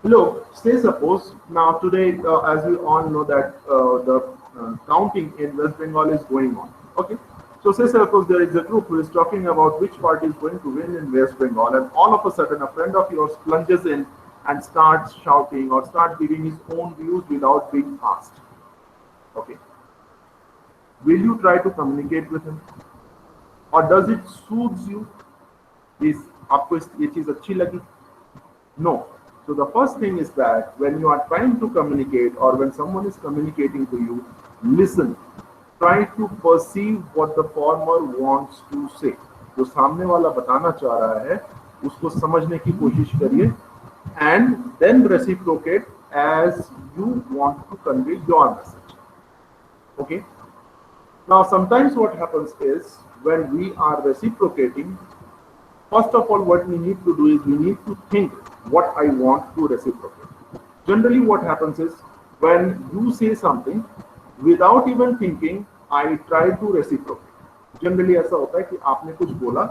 Look, say suppose now today, as we all know that the counting in West Bengal is going on. Okay, so say suppose there is a group who is talking about which party is going to win in West Bengal, and all of a sudden a friend of yours plunges in and starts shouting or starts giving his own views without being asked. Okay, will you try to communicate with him, or does it soothe you? Is आपको ये चीज अच्छी लगी? No. So the first thing is that when you are trying to communicate or when someone is communicating to you, listen. Try to perceive what the former wants to say. जो सामने वाला बताना चाह रहा है उसको समझने की कोशिश करिए and then reciprocate as you want to convey your message. Okay. Now sometimes what happens is when we are reciprocating, first of all, what we need to do is we need to think what I want to reciprocate. Generally, what happens is when you say something, without even thinking, I try to reciprocate. Generally, ऐसा होता है कि आपने कुछ बोला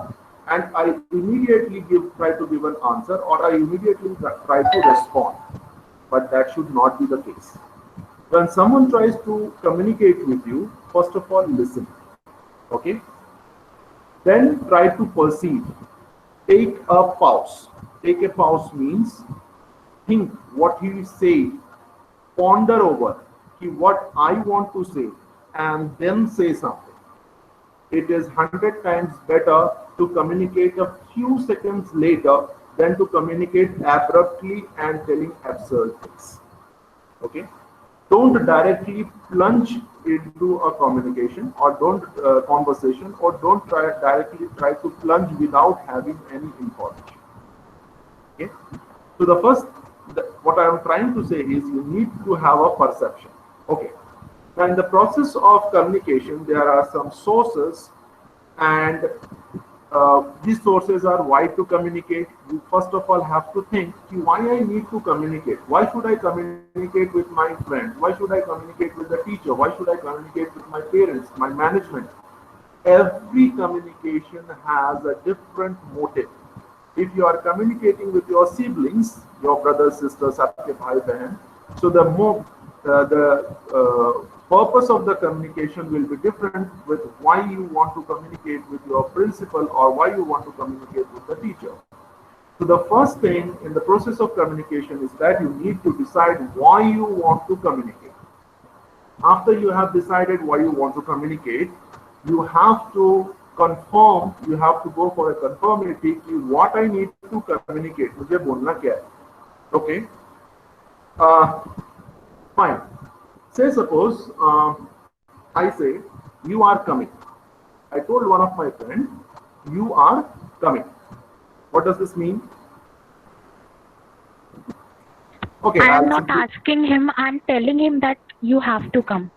and I immediately try to give an answer or I immediately try to respond. But that should not be the case. When someone tries to communicate with you, first of all, listen. Okay? Then try to perceive. Take a pause. Take a pause means think what he is saying, ponder over what I want to say, and then say something. It is 100 times better to communicate a few seconds later than to communicate abruptly and telling absurd things. Okay? Don't directly plunge into a communication or don't conversation or don't directly try to plunge without having any information. Okay, so what I am trying to say is you need to have a perception. Okay, now in the process of communication there are some sources and these sources are why to communicate. You first of all have to think why I need to communicate. Why should I communicate with my friend? Why should I communicate with the teacher? Why should I communicate with my parents, my management? Every communication has a different motive. If you are communicating with your siblings, your brothers, sisters, आपके भाई बहन, so the purpose of the communication will be different with why you want to communicate with your principal or why you want to communicate with the teacher. So the first thing in the process of communication is that you need to decide why you want to communicate. After you have decided why you want to communicate, you have to confirm, you have to go for a conformity what I need to communicate. मुझे बोलना क्या है? Okay. Fine. Say suppose I say you are coming. I told one of my friends, you are coming. What does this mean? Okay. I am not asking him, I am telling him that you have to come.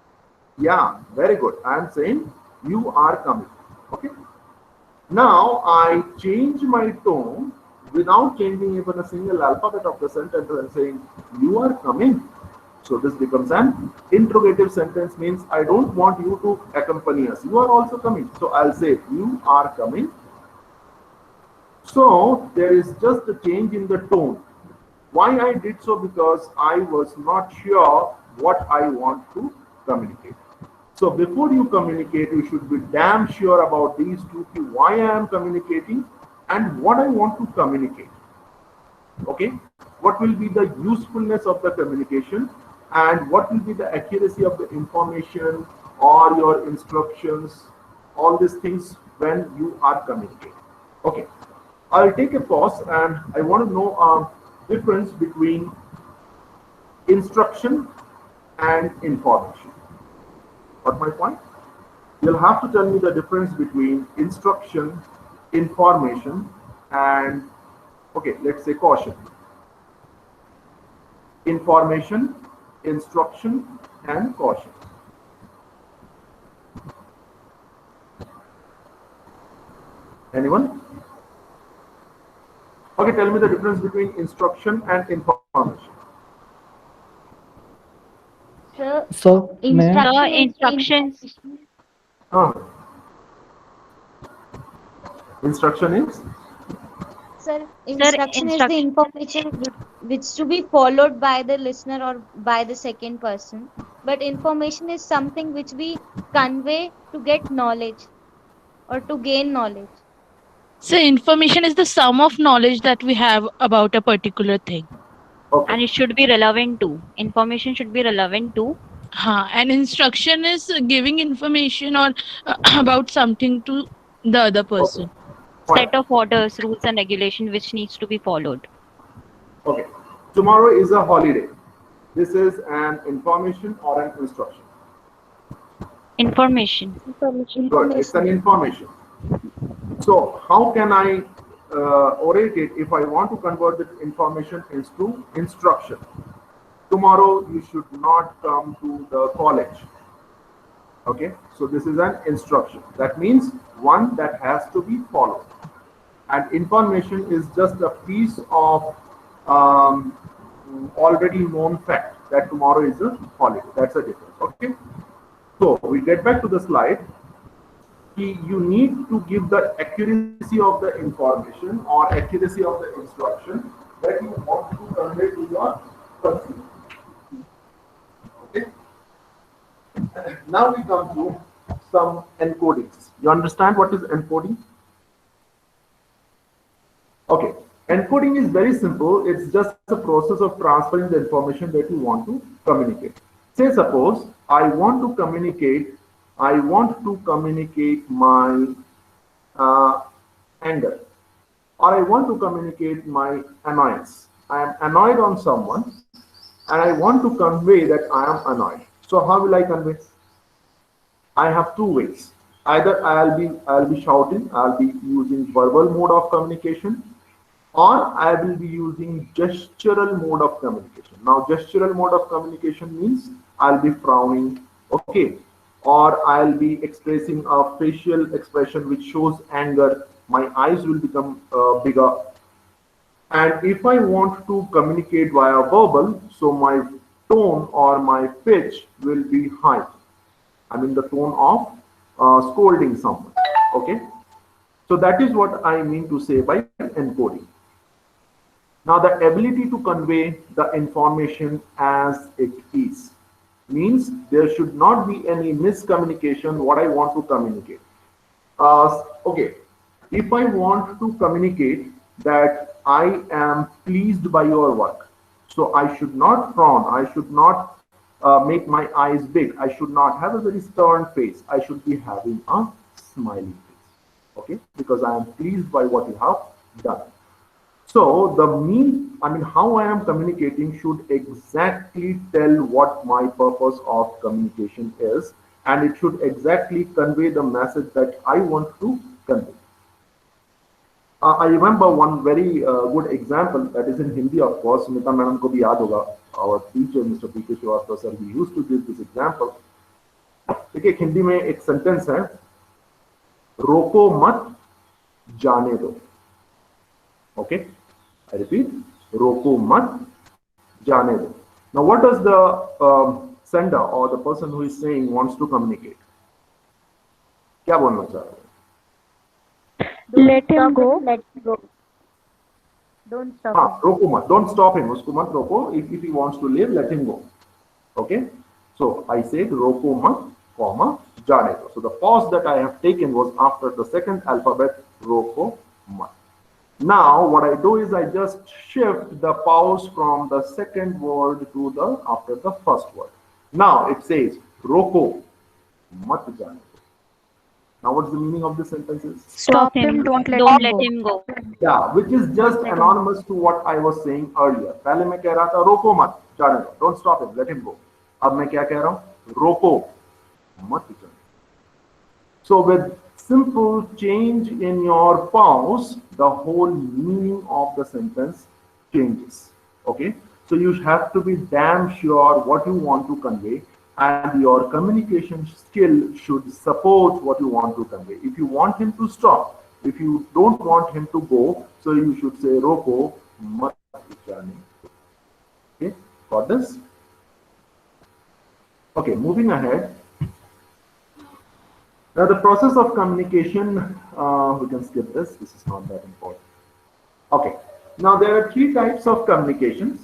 Yeah, very good. I am saying you are coming. Okay. Now I change my tone without changing even a single alphabet of the sentence and saying you are coming. So this becomes an interrogative sentence, means I don't want you to accompany us. You are also coming. So I'll say you are coming. So there is just a change in the tone. Why I did so? Because I was not sure what I want to communicate. So before you communicate, you should be damn sure about these two things, why I am communicating and what I want to communicate. Okay, what will be the usefulness of the communication and what will be the accuracy of the information or your instructions, all these things when you are communicating. Okay, I'll take a pause and I want to know difference between instruction and information. Got my point? You'll have to tell me the difference between instruction, information, and okay, let's say caution. Information, instruction, and caution. Anyone? Okay, tell me the difference between instruction and information. So, Instructions. Instruction is? Sir, instruction is the information which to be followed by the listener or by the second person. But information is something which we convey to get knowledge or to gain knowledge. So information is the sum of knowledge that we have about a particular thing. Okay. And it should be relevant to. Information should be relevant to. And instruction is giving information or about something to the other person. Fine. Set of orders, rules and regulation which needs to be followed. Okay. Tomorrow is a holiday. This is an information or an instruction. Information. Good. It's an information. So how can I orate it if I want to convert the information into instruction? Tomorrow you should not come to the college. Okay. So this is an instruction. That means one that has to be followed. And information is just a piece of already known fact that tomorrow is a holiday. That's a difference. Okay. So we get back to the slide. You need to give the accuracy of the information or accuracy of the instruction that you want to convey to your consumer. Okay. Now we come to some encodings. You understand what is encoding? Okay. Encoding is very simple. It's just a process of transferring the information that you want to communicate. Say suppose I want to communicate my anger, or I want to communicate my annoyance. I am annoyed on someone and I want to convey that I am annoyed. So how will I convey? I have two ways. Either I'll be shouting, I'll be using verbal mode of communication, or I will be using gestural mode of communication. Now gestural mode of communication means I'll be frowning, okay, or I'll be expressing a facial expression which shows anger. My eyes will become bigger. And if I want to communicate via verbal, so my tone or my pitch will be high. I mean the tone of scolding someone, okay. So that is what I mean to say by encoding. Now the ability to convey the information as it is means there should not be any miscommunication what I want to communicate. Okay, if I want to communicate that I am pleased by your work, so I should not frown, I should not make my eyes big, I should not have a very stern face, I should be having a smiling face, okay, because I am pleased by what you have done. So how I am communicating should exactly tell what my purpose of communication is, and it should exactly convey the message that I want to convey. I remember one very good example that is in Hindi, of course. Smita Madam ko bhi yaad hoga. Our teacher, Mr. P.K. Srivastava sir, he used to give this example. देखिए हिंदी में एक sentence है, रोको मत जाने दो. Okay, I repeat, roko mat jane do. Now what does the sender or the person who is saying wants to communicate? क्या बोलना चाह रहे हैं? Let him go. Don't stop. हाँ, रोको मत, don't stop him, उसको मत रोको. If he wants to leave, let him go. Okay, so I said roko mat, comma, jane do. So the pause that I have taken was after the second alphabet, roko mat. Now what I do is I just shift the pause from the second word to the after the first word. Now it says roko mat jane. Now what's the meaning of this sentence? Stop him. Don't let him go. Yeah, which is just anonymous to what I was saying earlier. पहले मैं कह रहा था roko mat jane do. Don't stop him, let him go. अब मैं क्या कह रहा हूँ? Roko mat jane. So with simple change in your pause, the whole meaning of the sentence changes. Okay, so you have to be damn sure what you want to convey, and your communication skill should support what you want to convey. If you want him to stop, if you don't want him to go, so you should say roko mat jane. Okay, got this? Okay, moving ahead. Now the process of communication, we can skip this. This is not that important. Okay. Now there are three types of communications: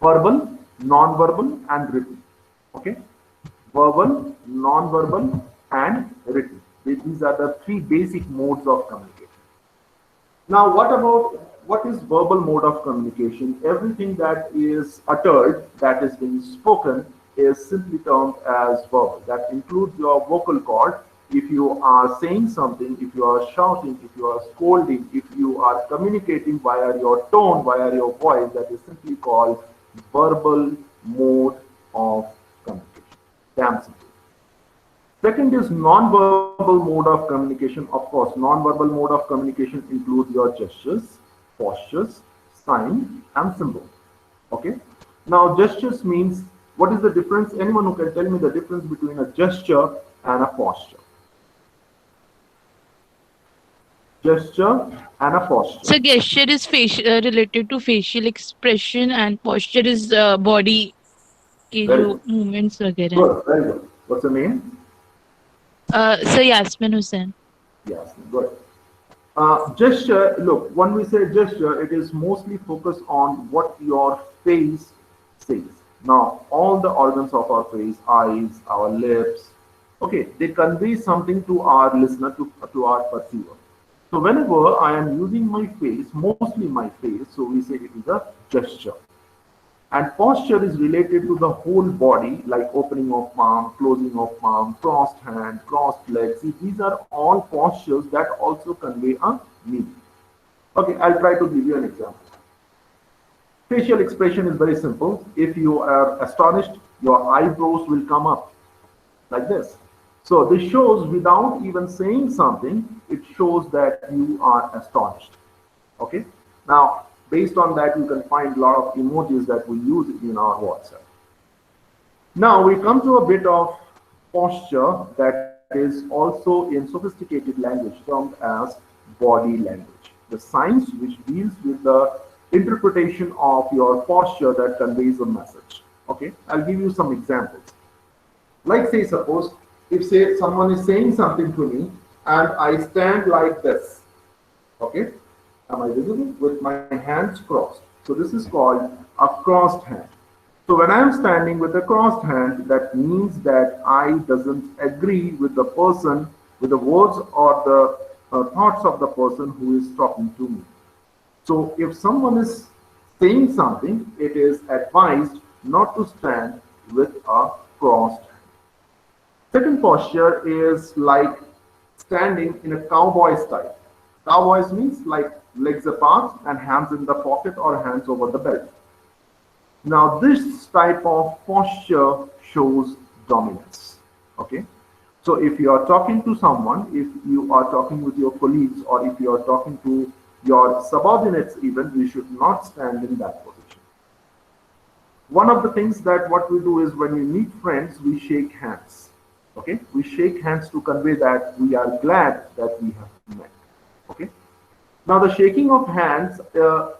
verbal, non-verbal, and written. Okay. Verbal, non-verbal, and written. These are the three basic modes of communication. Now, what is verbal mode of communication? Everything that is uttered, that is being spoken, is simply termed as verbal. That includes your vocal cord. If you are saying something, if you are shouting, if you are scolding, if you are communicating via your tone, via your voice, that is simply called verbal mode of communication. Damn simple. Second is non-verbal mode of communication. Of course, non-verbal mode of communication includes your gestures, postures, sign, and symbol. Okay. Now, gestures means, what is the difference? Anyone who can tell me the difference between a gesture and a posture? Gesture and a posture. So gesture is related to facial expression, and posture is body के Very जो good. movements वगैरह. Good, very good. What's the name? So Yasmin Hussain. Yes, good. Gesture, look, when we say gesture, it is mostly focused on what your face says. Now, all the organs of our face, eyes, our lips, okay, they convey something to our listener, to our perceiver. So whenever I am using my face, mostly my face, so we say it is a gesture. And posture is related to the whole body, like opening of palm, closing of palm, crossed hand, crossed legs. See, these are all postures that also convey a meaning. Okay, I'll try to give you an example. Facial expression is very simple. If you are astonished, your eyebrows will come up like this. So this shows, without even saying something, it shows that you are astonished. Okay. Now, based on that, you can find a lot of emojis that we use in our WhatsApp. Now we come to a bit of posture that is also in sophisticated language termed as body language. The science which deals with the interpretation of your posture that conveys a message. Okay, I'll give you some examples. Like, say, suppose if say someone is saying something to me and I stand like this. Okay, am I visible? With my hands crossed. So this is called a crossed hand. So when I am standing with a crossed hand, that means that I doesn't agree with the person, with the words or the thoughts of the person who is talking to me. So if someone is saying something, it is advised not to stand with a crossed hand. Second posture is like standing in a cowboy style. Cowboys means like legs apart and hands in the pocket or hands over the belt. Now this type of posture shows dominance. Okay. So if you are talking to someone, if you are talking with your colleagues, or if you are talking to your subordinates even, you should not stand in that position. One of the things that what we do is when we meet friends, we shake hands. Okay, we shake hands to convey that we are glad that we have met. Okay. Now the shaking of hands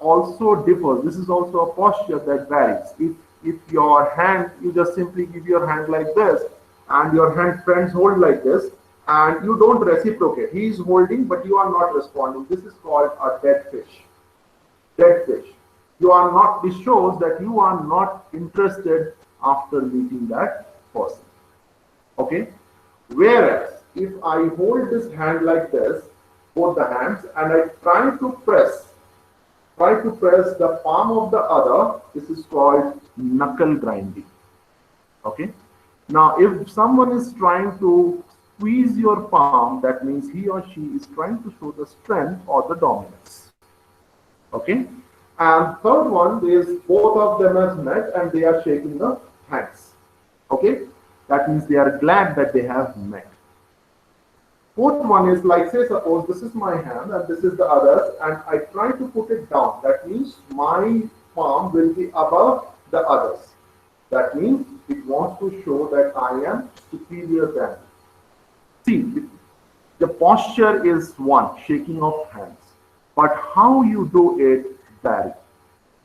also differs. This is also a posture that varies. If your hand, you just simply give your hand like this, and your hand friends hold like this, and you don't reciprocate. He is holding, but you are not responding. This is called a dead fish. Dead fish. You are not. This shows that you are not interested after meeting that person. Okay. Whereas if I hold this hand like this, both the hands, and I try to press the palm of the other, this is called knuckle grinding. Okay. Now, if someone is trying to squeeze your palm, that means he or she is trying to show the strength or the dominance. Okay. And third one is both of them have met and they are shaking the hands. Okay. That means they are glad that they have met. Fourth one is like, say, suppose this is my hand and this is the other, and I try to put it down. That means my palm will be above the others. That means it wants to show that I am superior than. See, the posture is one, shaking of hands, but how you do it varies.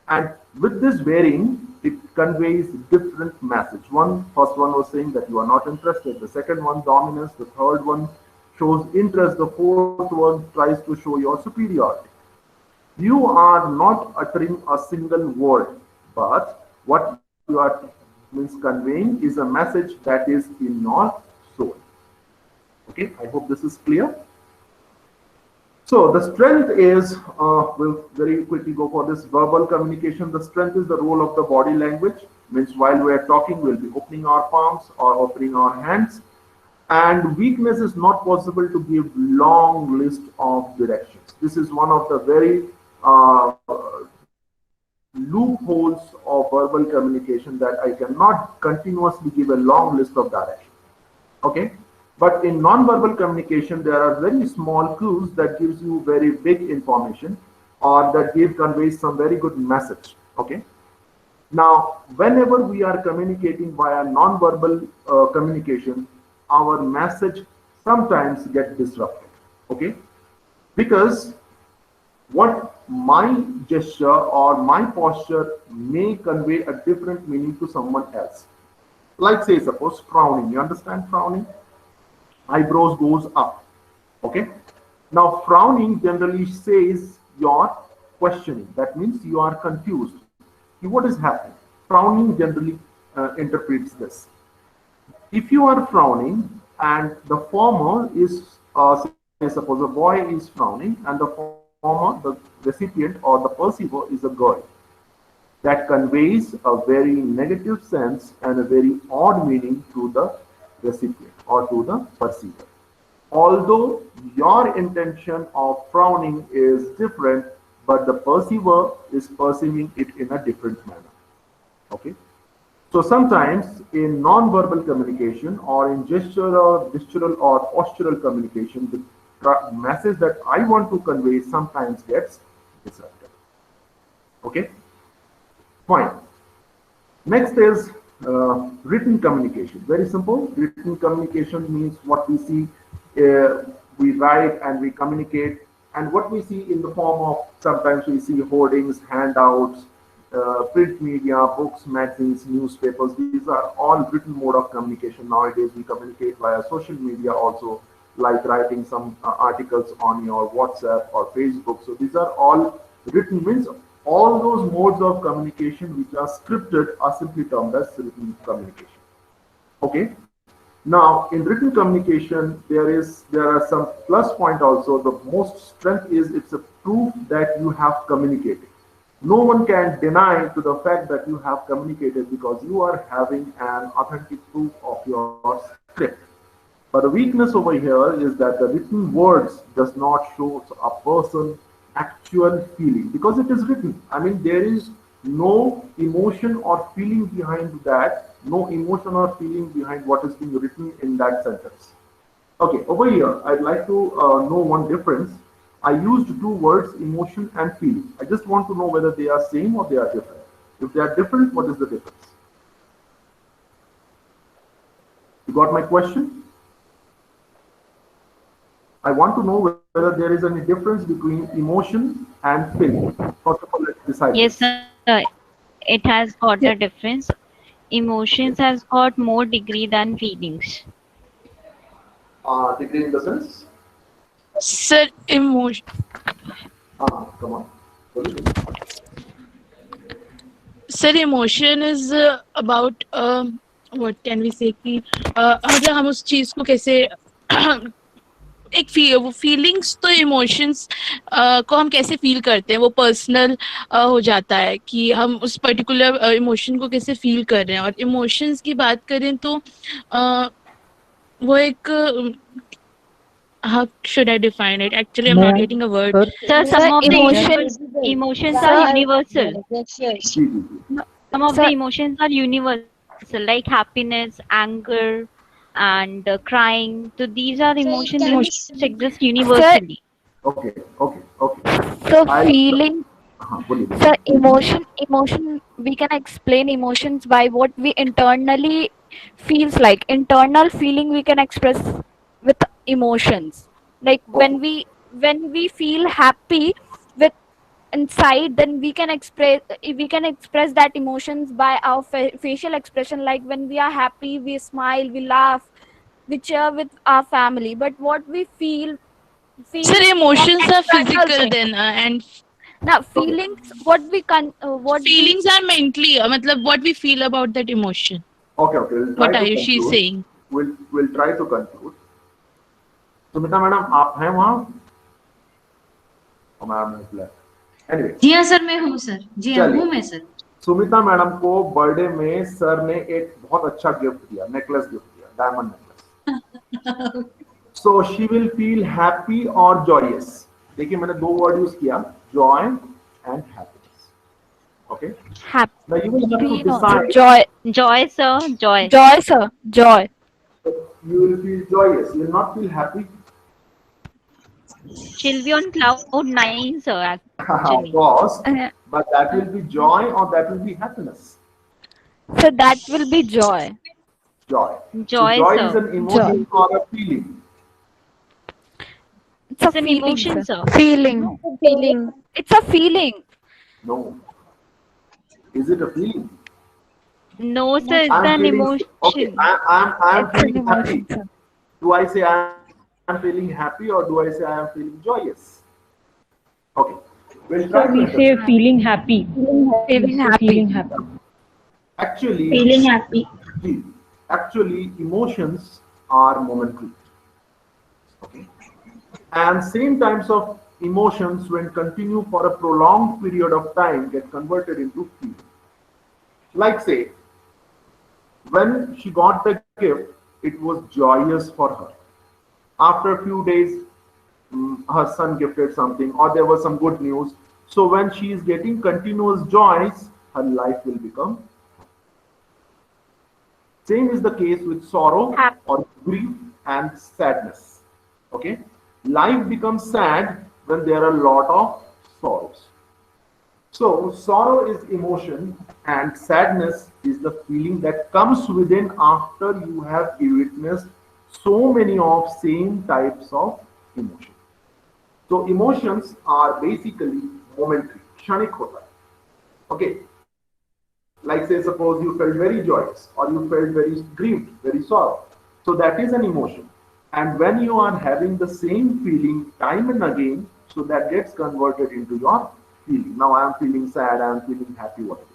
And with this varying, it conveys different message. First one was saying that you are not interested. The second one, dominance. The third one shows interest. The fourth one tries to show your superiority. You are not uttering a single word, but what you are means conveying is a message that is in your soul. Okay, I hope this is clear. So the strength is, we'll very quickly go for this verbal communication. The strength is the role of the body language. Means while we are talking, we'll be opening our palms or opening our hands. And weakness is not possible to give long list of directions. This is one of the very loopholes of verbal communication, that I cannot continuously give a long list of directions. Okay, but in non-verbal communication there are very small clues that gives you very big information, or that give conveys some very good message. Okay, now whenever we are communicating via non-verbal communication, our message sometimes get disrupted. Okay, because what my gesture or my posture may convey a different meaning to someone else. Like say suppose frowning, you understand frowning? Eyebrows goes up. Okay, now frowning generally says you're questioning, that means you are confused. What is happening? Frowning generally interprets this. If you are frowning and the former is, say suppose a boy is frowning and the former, the recipient or the perceiver is a girl, that conveys a very negative sense and a very odd meaning to the recipient or to the perceiver. Although your intention of frowning is different, but the perceiver is perceiving it in a different manner. Okay. So sometimes in non-verbal communication or in gestural or postural communication, the message that I want to convey sometimes gets disrupted. Okay, fine. Next is written communication. Very simple. Written communication means what we see, we write and we communicate, and what we see in the form of, sometimes we see hoardings, handouts, print media, books, magazines, newspapers. These are all written mode of communication. Nowadays, we communicate via social media also, like writing some articles on your WhatsApp or Facebook. So these are all written, means all those modes of communication which are scripted are simply termed as written communication. Okay. Now, in written communication, there are some plus point also. The most strength is it's a proof that you have communicated. No one can deny to the fact that you have communicated, because you are having an authentic proof of your script. But the weakness over here is that the written words does not show a person actual feeling, because it is written. I mean, there is no emotion or feeling behind that, no emotion or feeling behind what is being written in that sentence. Okay, over here, I'd like to know one difference. I used two words, emotion and feeling. I just want to know whether they are same or they are different. If they are different, what is the difference? You got my question? I want to know whether there is any difference between emotion and feeling. First of all, let's decide. Yes, sir. It has got a difference. Emotions has got more degree than feelings. Degree in the sense? Sir, emotion. Come on. Sir, emotion is about what can we say कि मतलब हम उस चीज को कैसे एक वो feelings तो इमोशंस को हम कैसे फील करते हैं, वो पर्सनल हो जाता है कि हम उस पर्टिकुलर इमोशन को कैसे फील कर रहे हैं. और इमोशंस की बात करें तो वो एक how should I define it? Actually, I'm not getting a word. Sir, some of the emotions are universal. Some of the emotions are universal, like happiness, anger, and crying. So these are emotions which exist universally. Okay. So feeling, so emotion, we can explain emotions by what we internally feels like. Internal feeling we can express with emotions. Like when we feel happy with inside, then we can express that emotions by our facial expression. Like when we are happy, we smile, we laugh, we cheer with our family. But what we feel Sir, emotions are physical then, and Now, feelings, what Feelings are mentally, matlab what we feel about that emotion. Okay, okay. We'll try What to are she conclude. saying? We'll try to conclude. Sumita madam आप हैं वहाँ? Madam is left. Anyway. जी हाँ sir, मैं हूँ sir. जी हाँ, हूँ मैं sir. Sumita madam को बर्थडे में सर ने एक बहुत अच्छा गिफ्ट दिया, नेकलेस गिफ्ट दिया, diamond necklace. So she will feel happy or joyous. देखिए मैंने दो वर्ड यूज किया, joy and happiness. Okay. happy? Now you will have to No, decide. Joy, sir. Joy. Joy, sir. Joy. You will feel joyous. You will not feel happy. She'll be on cloud 9, sir, Of actually. course, but that will be joy or that will be happiness. So that will be joy. Joy. Joy, so joy sir. is an emotion or a feeling. It's a It's an feeling, emotion, sir. sir. Feeling. Feeling. It's a feeling. No. Is it a feeling? No, sir, it's I'm an feeling, emotion. okay, I'm It's an feeling happy. emotion, sir. Do I say I'm feeling happy or do I say I am feeling joyous? Okay. We'll try So we to say understand. feeling happy. Feeling happy. Feeling happy. Actually, Feeling happy. actually, emotions are momentary. Okay. And same types of emotions, when continue for a prolonged period of time, get converted into feeling. Like say, when she got the gift, it was joyous for her. After a few days, her son gifted something, or there was some good news. So when she is getting continuous joys, her life will become. Same is the case with sorrow or grief and sadness. Okay, life becomes sad when there are a lot of sorrows. So sorrow is emotion and sadness is the feeling that comes within after you have witnessed so many of same types of emotion. So emotions are basically momentary, क्षणिक होता है. Okay, like say suppose you felt very joyous or you felt very grieved, very sorrow. So that is an emotion. And when you are having the same feeling time and again, so that gets converted into your feeling. Now I am feeling sad, I am feeling happy, whatever.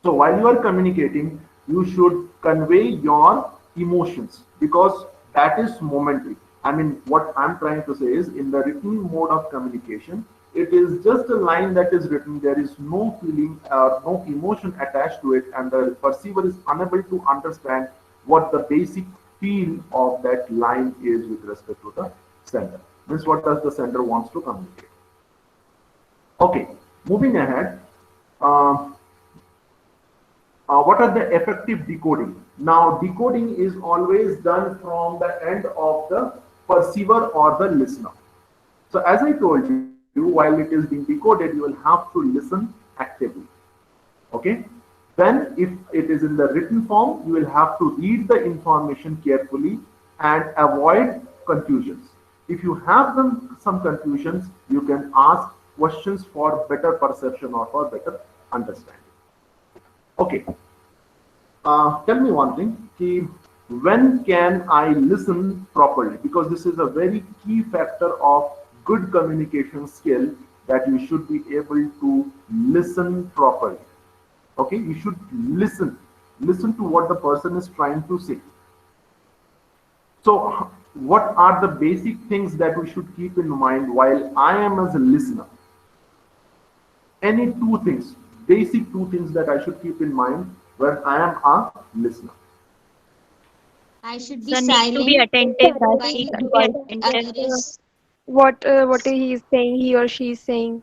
So while you are communicating, you should convey your emotions because that is momentary. I mean, what I'm trying to say is in the written mode of communication, it is just a line that is written. There is no feeling or no emotion attached to it, and the perceiver is unable to understand what the basic feel of that line is with respect to the sender. Means what does the sender wants to communicate. Okay, moving ahead. What are the effective decoding? Now, decoding is always done from the end of the perceiver or the listener. So as I told you, while it is being decoded, you will have to listen actively. Okay. Then if it is in the written form, you will have to read the information carefully and avoid confusions. If you have some confusions, you can ask questions for better perception or for better understanding. Okay. Tell me one thing. When can I listen properly? Because this is a very key factor of good communication skill, that you should be able to listen properly. Okay, you should listen to what the person is trying to say. So what are the basic things that we should keep in mind while I am as a listener? Any two things, basic two things that I should keep in mind when I am a listener. I should be So silent. need to be attentive. While Need to be attentive. others. What he is saying, he or she is saying.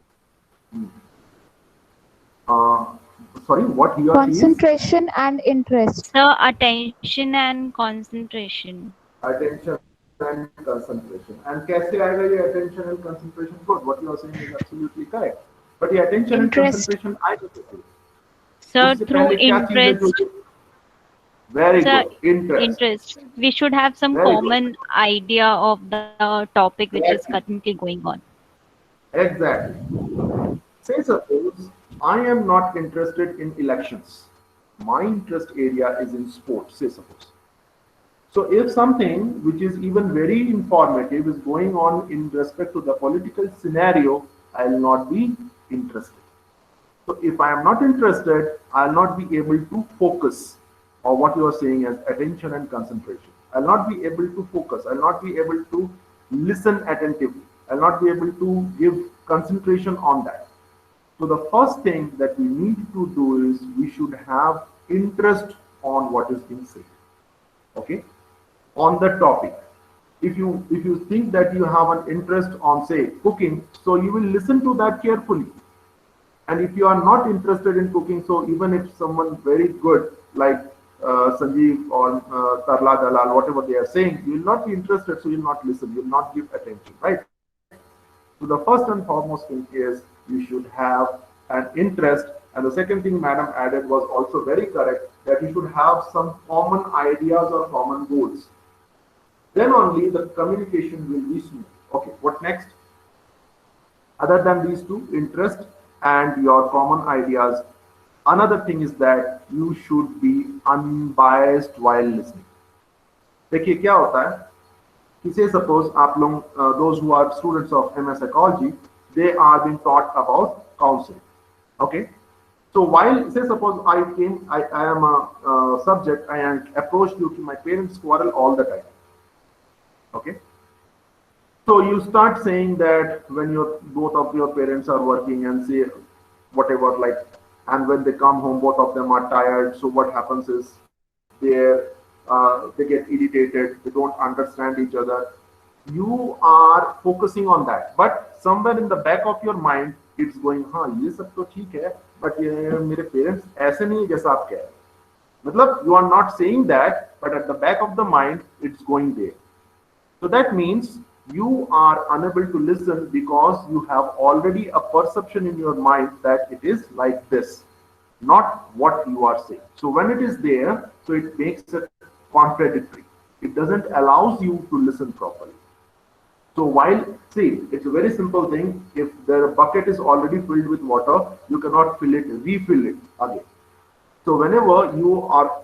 Sorry, what he or she is? Concentration and interest. So attention and concentration. Attention and concentration. And कैसे आएगा ये attention and concentration? Good. What you are saying is absolutely correct. But the attention Interest. and concentration आएगा कैसे? So उससे through पहले क्या चीज़ है interest. जो- Very Sir, good. Interest. We should have some Very good. common idea of the topic which is Exactly. currently going on. Exactly. Say suppose I am not interested in elections. My interest area is in sports, say suppose. So if something which is even very informative is going on in respect to the political scenario, I will not be interested. So if I am not interested, I'll not be able to focus on what you are saying as attention and concentration. I'll not be able to focus. I'll not be able to listen attentively. I'll not be able to give concentration on that. So the first thing that we need to do is we should have interest on what is being said. Okay, on the topic. If you think that you have an interest on, say, cooking, so you will listen to that carefully. And if you are not interested in cooking, so even if someone very good like Sanjeev or Tarla Dalal, whatever they are saying, you will not be interested, so you will not listen, you will not give attention, right? So the first and foremost thing is you should have an interest. And the second thing Madam added was also very correct, that you should have some common ideas or common goals. Then only the communication will be smooth. Okay, what next? Other than these two, interest and your common ideas, another thing is that you should be unbiased while listening. देखिए क्या होता है कि say suppose आप लोग those who are students of MS Psychology, they are being taught about counseling. Okay, so while say suppose I am a subject, I am approached you to my parents quarrel all the time. Okay, so you start saying that when both of your parents are working and say whatever, like, and when they come home both of them are tired, so what happens is they get irritated, they don't understand each other. You are focusing on that, but somewhere in the back of your mind it's going, हाँ ये सब तो ठीक है, but ये मेरे parents ऐसे नहीं है जैसा आप कह रहे हैं. मतलब you are not saying that, but at the back of the mind it's going there. So that means you are unable to listen because you have already a perception in your mind that it is like this, not what you are saying. So when it is there, so it makes it contradictory. It doesn't allow you to listen properly. So while, see, it's a very simple thing. If the bucket is already filled with water, you cannot refill it again. So whenever you are,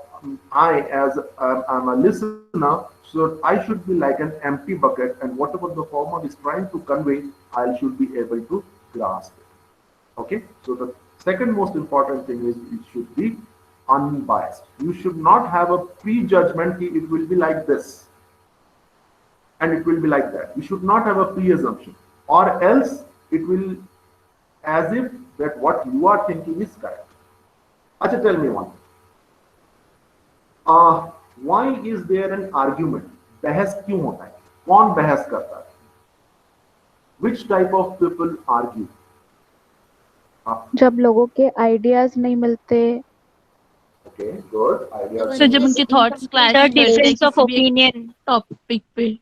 I'm a listener, so I should be like an empty bucket, and whatever the former is trying to convey, I should be able to grasp it. Okay, so the second most important thing is it should be unbiased. You should not have a prejudgment, it will be like this and it will be like that. You should not have a pre-assumption, or else it will as if that what you are thinking is correct. Acha, tell me one. Why is there an argument? बहस क्यों होता है? कौन बहस करता है? Which type of people argue? जब लोगों के आइडियाज नहीं मिलते. Okay, good. Ideas. So जब उनके thoughts clash The करते हैं difference of किसी भी opinion. topic पे.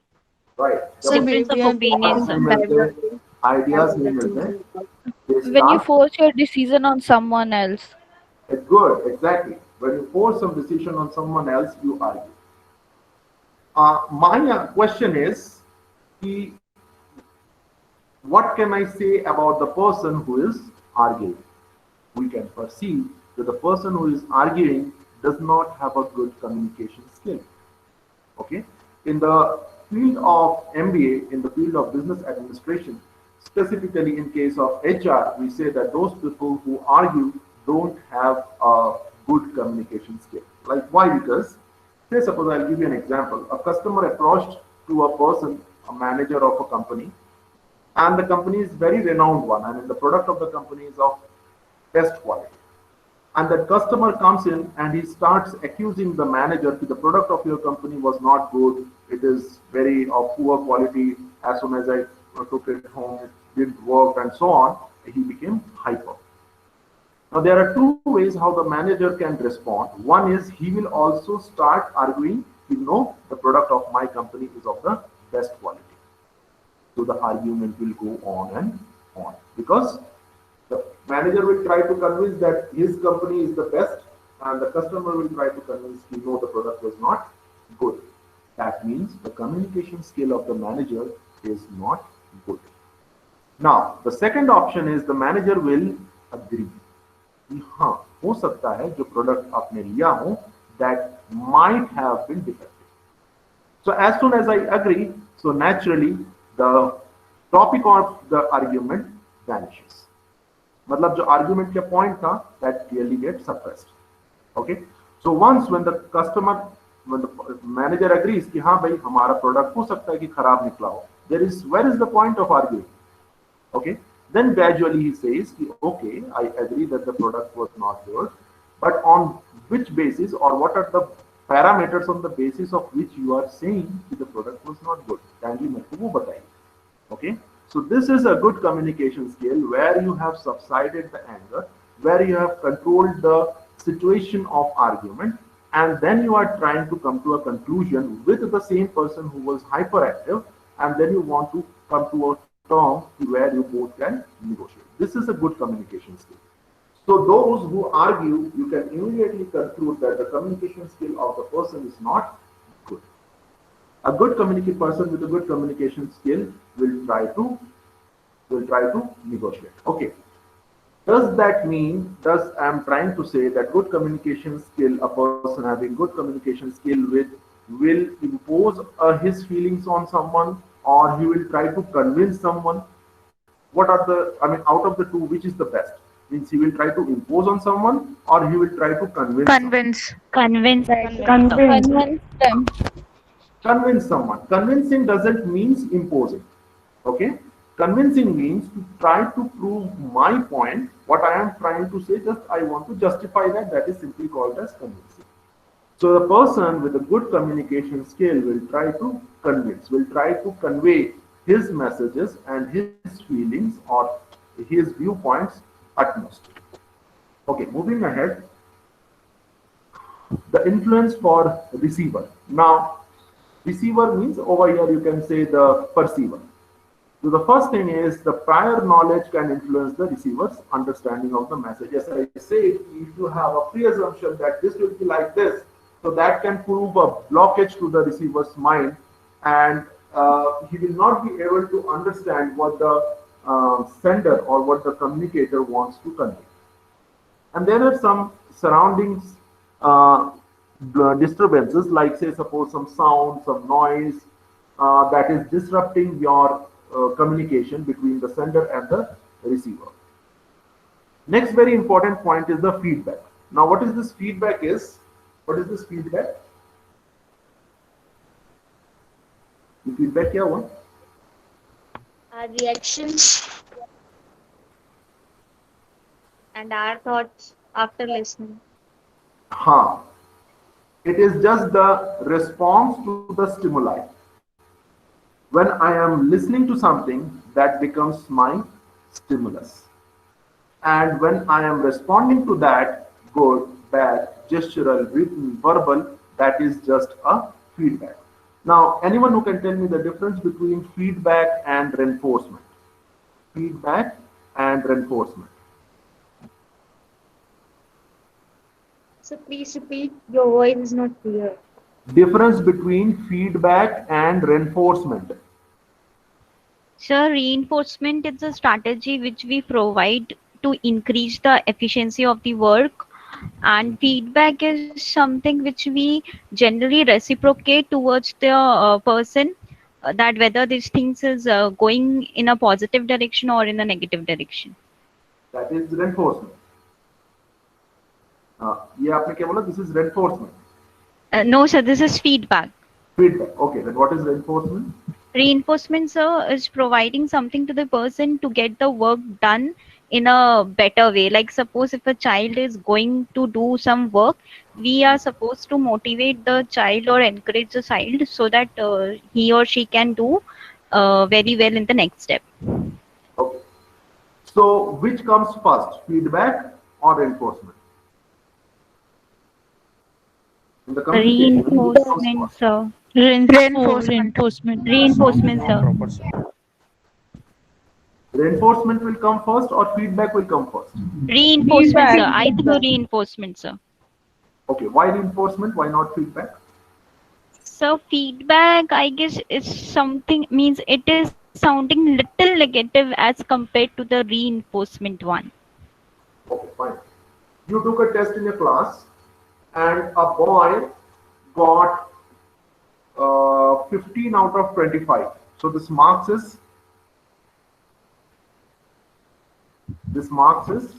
Right. Difference of opinion, sir. Ideas नहीं मिलते. When you force your decision on someone else. It's good, exactly. When you force some decision on someone else, you argue. My question is, what can I say about the person who is arguing? We can perceive that the person who is arguing does not have a good communication skill. Okay? In the field of MBA, in the field of business administration, specifically in case of HR, we say that those people who argue don't have a good communication skill. Like, why? Because, say suppose I'll give you an example. A customer approached to a person, a manager of a company, and the company is very renowned one, and the product of the company is of best quality. And that customer comes in and he starts accusing the manager that the product of your company was not good, it is very of poor quality, as soon as I took it home, it didn't work, and so on. He became hyper. Now there are two ways how the manager can respond. One is he will also start arguing, the product of my company is of the best quality. So the argument will go on and on, because the manager will try to convince that his company is the best, and the customer will try to convince the product was not good. That means the communication skill of the manager is not good. Now the second option is the manager will agree. हाँ, हो सकता है जो product आपने लिया हो, that might have been defective. So as soon as I agree, so naturally the topic of the argument vanishes. मतलब जो argument का point था, that clearly gets suppressed. Okay. So once when the manager agrees कि हाँ भाई हमारा product हो सकता है कि खराब निकला हो, where is the point of arguing? Okay. Then gradually he says, okay, I agree that the product was not good, but on which basis or what are the parameters on the basis of which you are saying that the product was not good? Kindly मेरे को वो बताइए. Okay. So this is a good communication skill where you have subsided the anger, where you have controlled the situation of argument, and then you are trying to come to a conclusion with the same person who was hyperactive, and then you want to come to a term where you both can negotiate. This is a good communication skill. So those who argue, you can immediately conclude that the communication skill of the person is not good. A good person with a good communication skill will try to negotiate. Okay. Does that mean, I'm trying to say that good communication skill, a person having good communication skill will impose his feelings on someone, or he will try to convince someone? What are out of the two, which is the best? Means he will try to impose on someone, or he will try to convince Convince them. Convince someone. Convincing doesn't mean imposing. Okay. Convincing means to try to prove my point, what I am trying to say, just I want to justify that is simply called as convincing. So the person with a good communication skill will try to convince, will try to convey his messages and his feelings or his viewpoints utmost. Okay, moving ahead. The influence for receiver. Now, receiver means over here you can say the perceiver. So the first thing is the prior knowledge can influence the receiver's understanding of the message. As I say, if you have a pre-assumption that this will be like this, so that can prove a blockage to the receiver's mind, and he will not be able to understand what the sender or what the communicator wants to convey. And there are some surroundings disturbances, like say suppose some sound, some noise that is disrupting your communication between the sender and the receiver. Next very important point is the feedback. Now what is this feedback is? What is this feedback? The feedback क्या हुआ? Our reactions and our thoughts after listening. हाँ. It is just the response to the stimuli. When I am listening to something, that becomes my stimulus. And when I am responding to that, good, bad, gestural, written, verbal, that is just a feedback. Now, anyone who can tell me the difference between feedback and reinforcement? Feedback and reinforcement. So please repeat, your voice is not clear. Difference between feedback and reinforcement. So reinforcement is a strategy which we provide to increase the efficiency of the work, and feedback is something which we generally reciprocate towards the person, that whether these things is going in a positive direction or in a negative direction. That is reinforcement. ये आपने क्या बोला? This is reinforcement. No, sir, this is feedback. Feedback. Okay, then what is reinforcement? Reinforcement, sir, is providing something to the person to get the work done in a better way. Like suppose if a child is going to do some work, we are supposed to motivate the child or encourage the child so that he or she can do very well in the next step. Okay. So which comes first, feedback or reinforcement? In the Reinforcement, sir. Reinforcement. Reinforcement, sir. Reinforcement will come first or feedback will come first? Reinforcement, sir. I think reinforcement, sir. Okay, why reinforcement? Why not feedback? So feedback, I guess, is something, means it is sounding little negative as compared to the reinforcement one. Okay, fine. You took a test in a class and a boy got 15 out of 25. So this marks is This marks is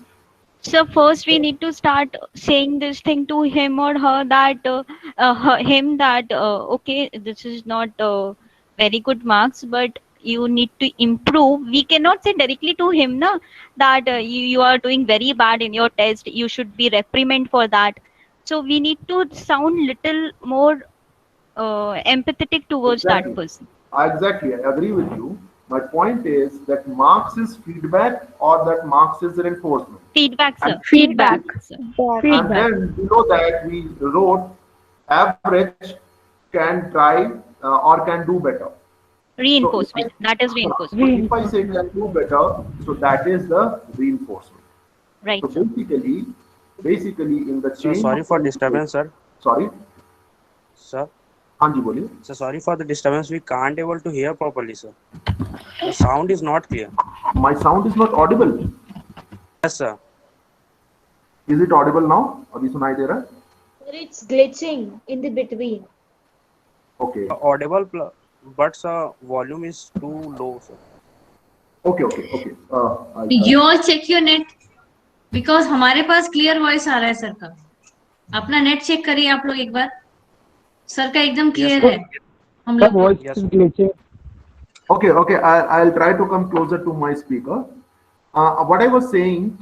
So first we need to start saying this thing to him or her that him that okay, this is not very good marks, but you need to improve. We cannot say directly to him na that you are doing very bad in your test. You should be reprimanded for that. So we need to sound little more empathetic towards that exactly. person. Exactly, I agree with you. My point is that marks is feedback or that marks is reinforcement. Feedback, sir. And Feedback, sir. and then below that we wrote average can try or can do better. Reinforcement. That is reinforcement. If I say can do better, so that is the reinforcement. Right. So basically in the chain. Sorry for disturbance, sir. Sorry. Sir. हाँ जी बोलिए. So sorry for the disturbance. We can't able to hear properly, sir. The sound is not clear. My sound is not audible. Yes, sir. Is it audible now? अभी सुनाई दे रहा है? Sir, it's glitching in the between. Okay. Audible, but sir, volume is too low, sir. Okay. You all check your net because हमारे पास clear voice आ रहा है sir का. अपना net check करिए आप लोग एक बार. सर का एकदम क्लियर है. हम लोग. Okay. I'll try to come closer to my speaker. What I was saying,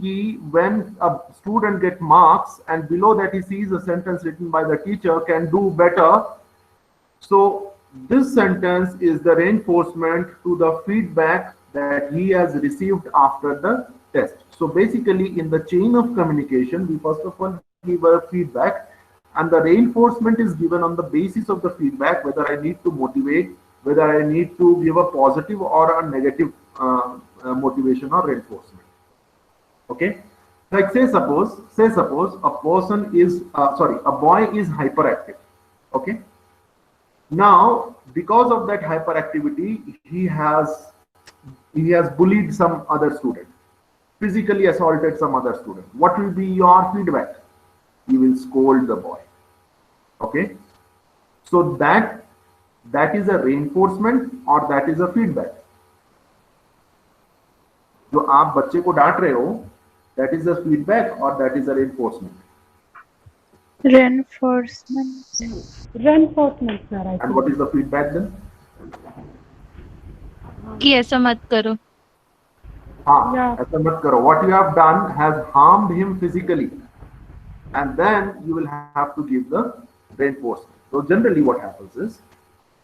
when a student gets marks and below that he sees a sentence written by the teacher, can do better. So this sentence is the reinforcement to the feedback that he has received after the test. So basically in the chain of communication, we first of all give a feedback and the reinforcement is given on the basis of the feedback, whether I need to motivate, whether I need to give a positive or a negative motivation or reinforcement. Okay, like say suppose a person is a boy is hyperactive. Okay, now because of that hyperactivity he has bullied some other student, physically assaulted some other student. What will be your feedback? You will scold the boy. Okay, so that is a reinforcement or that is a feedback. जो आप बच्चे को डांट रहे हो, that is a feedback or that is a reinforcement? Reinforcement, sir. And what is the feedback then? कि ऐसा मत करो. हाँ, ऐसा मत करो. What you have done has harmed him physically, and then you will have to give the reinforcement. So generally, what happens is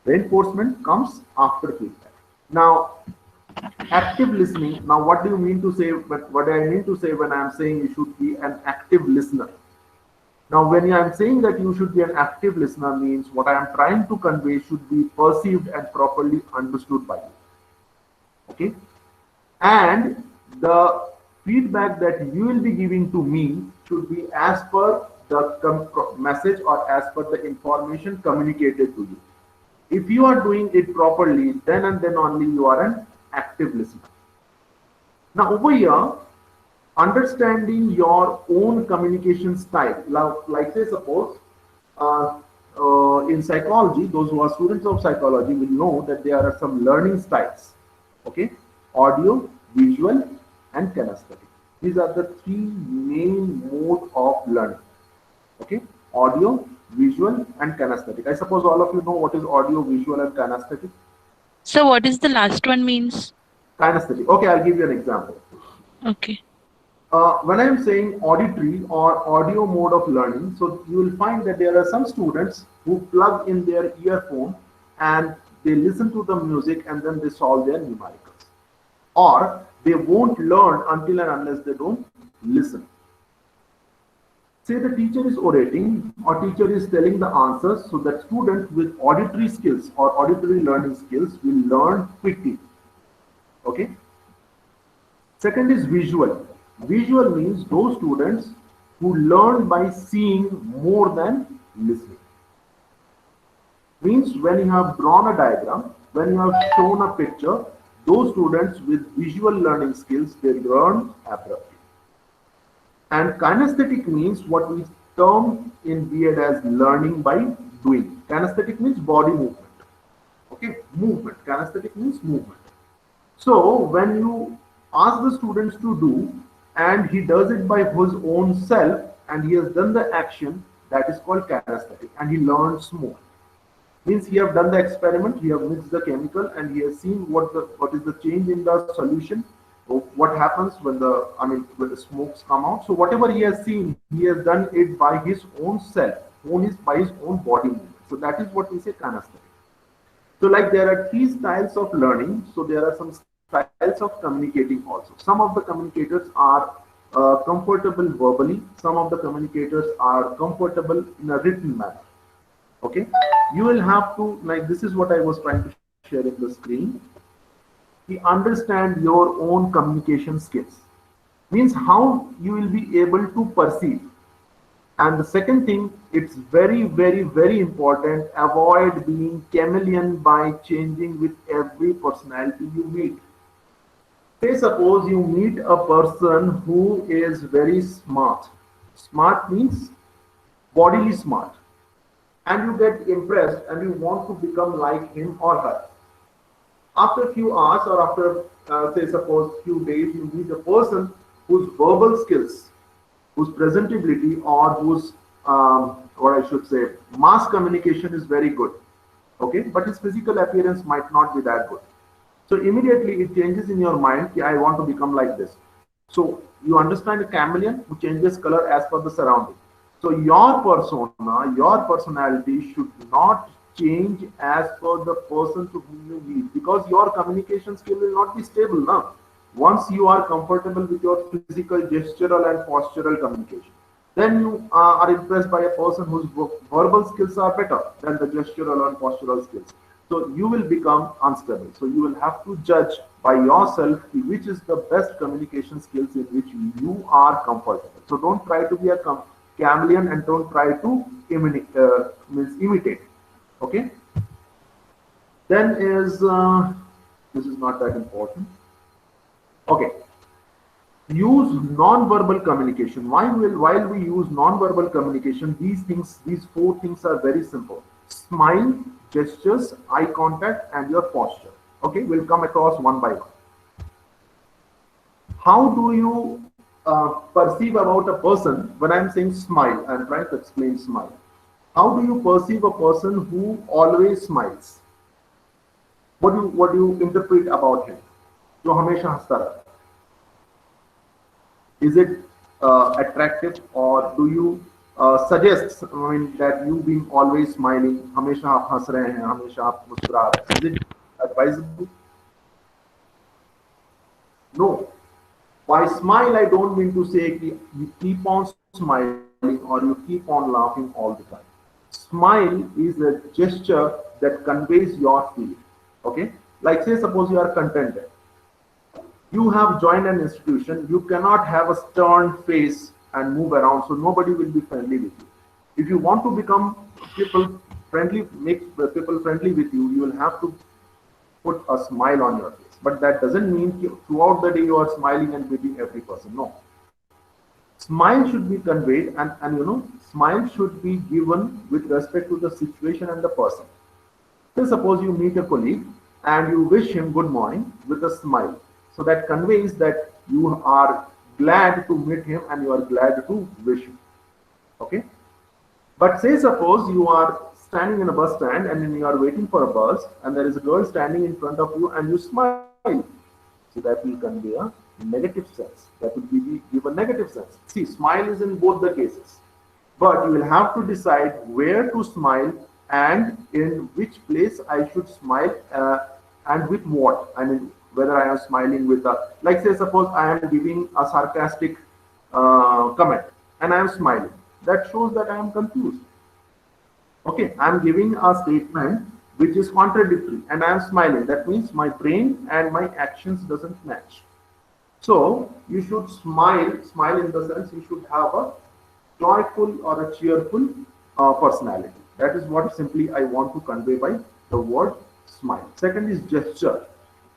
reinforcement comes after feedback. Now, active listening. Now, what do you mean to say? But what I mean to say when I am saying you should be an active listener. Now, when I am saying that you should be an active listener means what I am trying to convey should be perceived and properly understood by you. Okay, and the feedback that you will be giving to me should be as per the message or as per the information communicated to you. If you are doing it properly, then and then only you are an active listener. Now over here, understanding your own communication style, like say suppose in psychology, those who are students of psychology will know that there are some learning styles. Okay, audio, visual and kinesthetic. These are the three main modes of learning. Okay, audio, visual and kinesthetic. I suppose all of you know what is audio, visual and kinesthetic. So what is the last one means? Kinesthetic. Okay, I'll give you an example. Okay. When I am saying auditory or audio mode of learning, so you will find that there are some students who plug in their earphone and they listen to the music and then they solve their numericals. Or they won't learn until and unless they don't listen. Say the teacher is orating or teacher is telling the answers, so that student with auditory skills or auditory learning skills will learn quickly. Okay. Second is visual. Visual means those students who learn by seeing more than listening. Means when you have drawn a diagram, when you have shown a picture, those students with visual learning skills, they learn abruptly. And kinesthetic means what we term in B.Ed as learning by doing. Kinesthetic means body movement. Okay, movement. Kinesthetic means movement. So when you ask the students to do, and he does it by his own self, and he has done the action, that is called kinesthetic, and he learns more. Means he have done the experiment, he have mixed the chemical, and he has seen what is the change in the solution, what happens when when the smokes come out. So whatever he has seen, he has done it by his own self, by his own body movement. So that is what we say kinesthetic. So like there are three styles of learning. So there are some styles of communicating also. Some of the communicators are comfortable verbally. Some of the communicators are comfortable in a written manner. Okay, you will have to, like, this is what I was trying to share in the screen. You understand your own communication skills. Means how you will be able to perceive. And the second thing, it's very, very, very important, avoid being chameleon by changing with every personality you meet. Say suppose you meet a person who is very smart. Smart means bodily smart. And you get impressed and you want to become like him or her. After a few hours or after, say suppose few days, you meet a person whose verbal skills, whose presentability, or whose, what I should say, mass communication is very good. Okay, but his physical appearance might not be that good. So immediately it changes in your mind, I want to become like this. So you understand a chameleon who changes color as per the surrounding. So your persona, your personality should not change as per the person to whom you meet, because your communication skill will not be stable now. Once you are comfortable with your physical, gestural and postural communication, then you are impressed by a person whose verbal skills are better than the gestural and postural skills. So you will become unstable. So you will have to judge by yourself which is the best communication skills in which you are comfortable. So don't try to be a chameleon and don't try to imitate. Okay. Then is this is not that important. Okay. Use non-verbal communication. While we use non-verbal communication, these four things are very simple: smile, gestures, eye contact, and your posture. Okay, we'll come across one by one. How do you perceive about a person? When I'm saying smile, I'm trying to explain smile. How do you perceive a person who always smiles? What do you interpret about him? जो हमेशा हंसता रहता है. Is it attractive, or do you suggest, that you being always smiling, हमेशा आप हंस रहे हैं, हमेशा आप मुस्कुरा रहे हैं? Is it advisable? No. By smile, I don't mean to say you keep on smiling or you keep on laughing all the time. Smile is a gesture that conveys your feeling. Okay, like say suppose you are contented. You have joined an institution, you cannot have a stern face and move around, so nobody will be friendly with you. If you want to become people friendly, make people friendly with you, you will have to put a smile on your face. But that doesn't mean throughout the day you are smiling and greeting every person. No. Smile should be conveyed, and smile should be given with respect to the situation and the person. So suppose you meet a colleague and you wish him good morning with a smile. So that conveys that you are glad to meet him and you are glad to wish him. Okay. But say suppose you are standing in a bus stand and then you are waiting for a bus and there is a girl standing in front of you and you smile. So that will convey a negative sense. That will give a negative sense. See, smile is in both the cases. But you will have to decide where to smile and in which place I should smile, and with what. Whether I am smiling with like say suppose I am giving a sarcastic comment and I am smiling. That shows that I am confused. Okay, I am giving a statement which is contradictory and I am smiling. That means my brain and my actions doesn't match. So you should smile in the sense you should have a joyful or a cheerful personality. That is what simply I want to convey by the word smile. Second is gesture.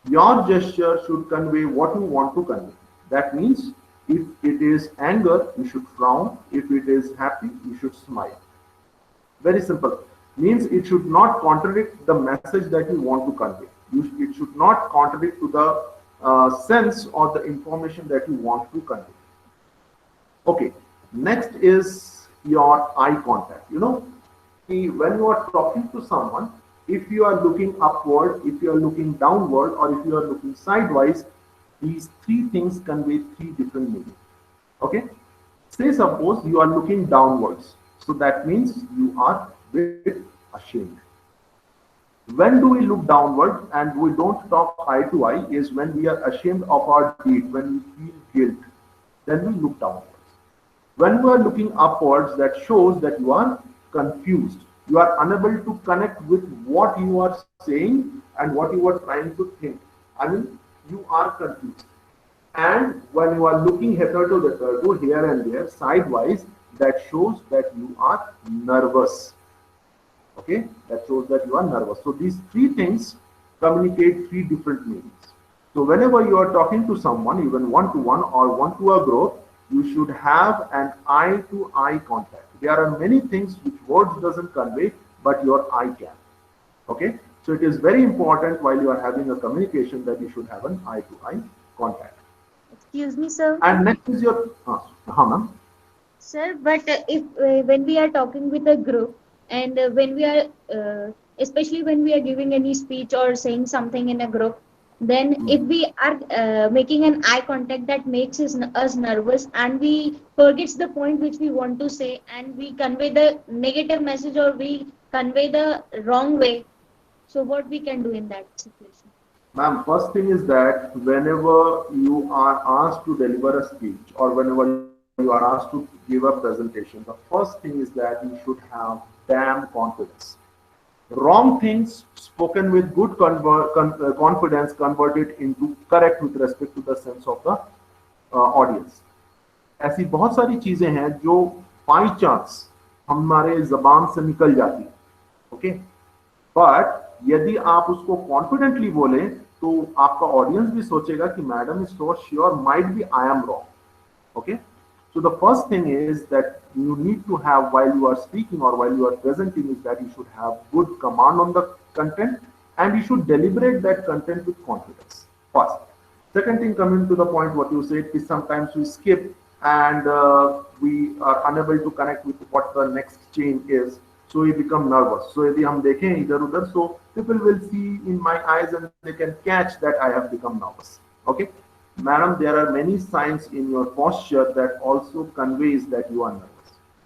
Your gesture should convey what you want to convey. That means if it is anger, you should frown. If it is happy, you should smile. Very simple. Means it should not contradict the message that you want to convey. It should not contradict to the sense or the information that you want to convey. Okay, next is your eye contact. When you are talking to someone, if you are looking upward, if you are looking downward, or if you are looking sidewise, these three things convey three different meanings. Okay, say suppose you are looking downwards, so that means you are a bit ashamed. When do we look downward and we don't talk eye to eye is when we are ashamed of our deed, when we feel guilt, then we look downwards. When we are looking upwards, that shows that you are confused. You are unable to connect with what you are saying and what you are trying to think. I mean, you are confused. And when you are looking hitherto, here and there, sidewise, that shows that you are nervous. Okay, that shows that you are nervous. So these three things communicate three different meanings. So whenever you are talking to someone, even one-to-one or one-to-a group, you should have an eye-to-eye contact. There are many things which words doesn't convey, but your eye can. Okay, so it is very important while you are having a communication that you should have an eye-to-eye contact. Excuse me, sir. And next is your, ma'am. Sir, but if when we are talking with a group, and when we are, especially when we are giving any speech or saying something in a group, then if we are making an eye contact, that makes us nervous, and we forgets the point which we want to say, and we convey the negative message or we convey the wrong way. So what we can do in that situation? Ma'am, first thing is that whenever you are asked to deliver a speech or whenever you are asked to give a presentation, the first thing is that you should have damn confidence. Wrong things spoken with good confidence converted into correct with respect to the sense of the audience. ऐसी बहुत सारी चीजें हैं जो by chance हमारे जबान से निकल जाती है. ओके, बट यदि आप उसको कॉन्फिडेंटली बोले तो आपका ऑडियंस भी सोचेगा कि madam is so sure, might be I am wrong. Okay, so the first thing is that you need to have while you are speaking or while you are presenting is that you should have good command on the content and you should deliberate that content with confidence first. Second thing, coming to the point what you said is sometimes we skip and we are unable to connect with what the next chain is, so we become nervous. So if hum dekhen idhar udhar, so people will see in my eyes and they can catch that I have become nervous. Okay, madam, there are many signs in your posture that also conveys that you are nervous.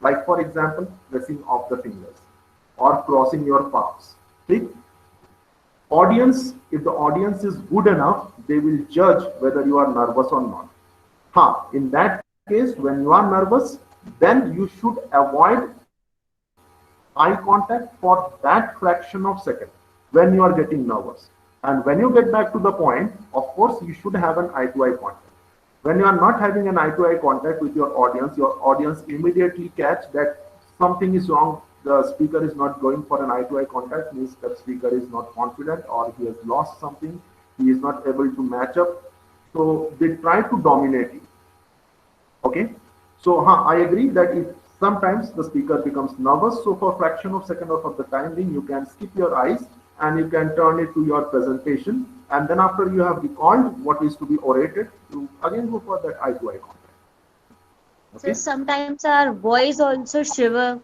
Like for example, pressing of the fingers or crossing your palms. See? Audience, if the audience is good enough, they will judge whether you are nervous or not. In that case, when you are nervous, then you should avoid eye contact for that fraction of second when you are getting nervous. And when you get back to the point, of course, you should have an eye-to-eye contact. When you are not having an eye-to-eye contact with your audience immediately catch that something is wrong. The speaker is not going for an eye-to-eye contact, means the speaker is not confident or he has lost something. He is not able to match up. So they try to dominate you. Okay. So I agree that if sometimes the speaker becomes nervous, so for a fraction of a second or for the time being, you can skip your eyes and you can turn it to your presentation, and then after you have recalled what is to be orated, you again go for that eye-to-eye contact. Okay? So sometimes our voice also shiver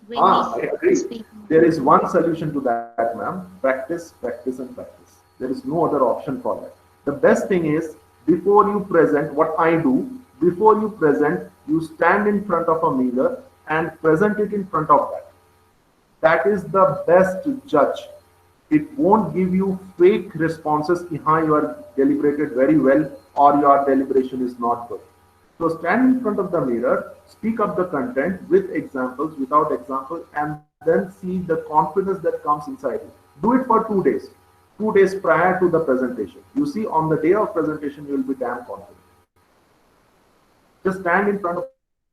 when I agree. speak. There is one solution to that, ma'am. Practice, practice, and practice. There is no other option for that. The best thing is, before you present, what I do, before you present, you stand in front of a mirror and present it in front of that. That is the best judge. It won't give you fake responses, you are deliberated very well or your deliberation is not good. So stand in front of the mirror, speak up the content with examples, without example, and then see the confidence that comes inside you. Do it for 2 days. 2 days prior to the presentation. You see, on the day of presentation, you will be damn confident. Just stand in front of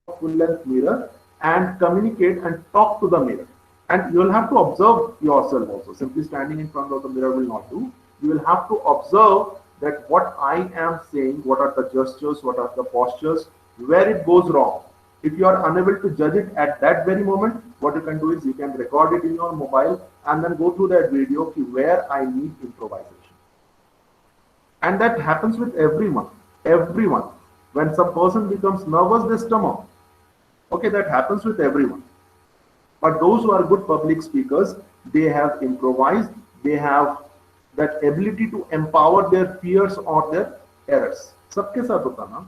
a full-length mirror and communicate and talk to the mirror. And you will have to observe yourself also. Simply standing in front of the mirror will not do. You will have to observe that what I am saying, what are the gestures, what are the postures, where it goes wrong. If you are unable to judge it at that very moment, what you can do is you can record it in your mobile and then go through that video where I need improvisation. And that happens with everyone. Everyone. When some person becomes nervous, they stammer. Okay, that happens with everyone. But those who are good public speakers, they have improvised, they have that ability to empower their fears or their errors. सबके साथ होता ना.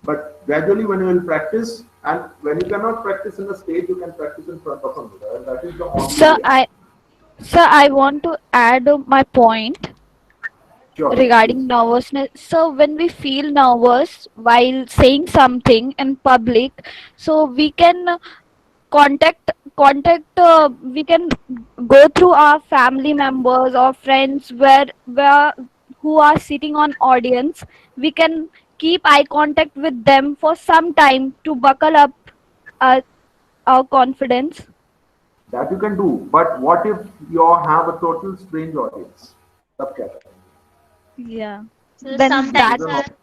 But gradually, when you will practice, and when you cannot practice in a stage, you can practice in front of a mirror, and that is the only way. Sir, I want to add my point Sure. regarding nervousness. So when we feel nervous while saying something in public, so we can we can go through our family members or friends where who are sitting on audience. We can keep eye contact with them for some time to buckle up our confidence. That you can do, but what if you have a total strange audience? तब क्या करेंगे? Yeah. So Then sometimes, that-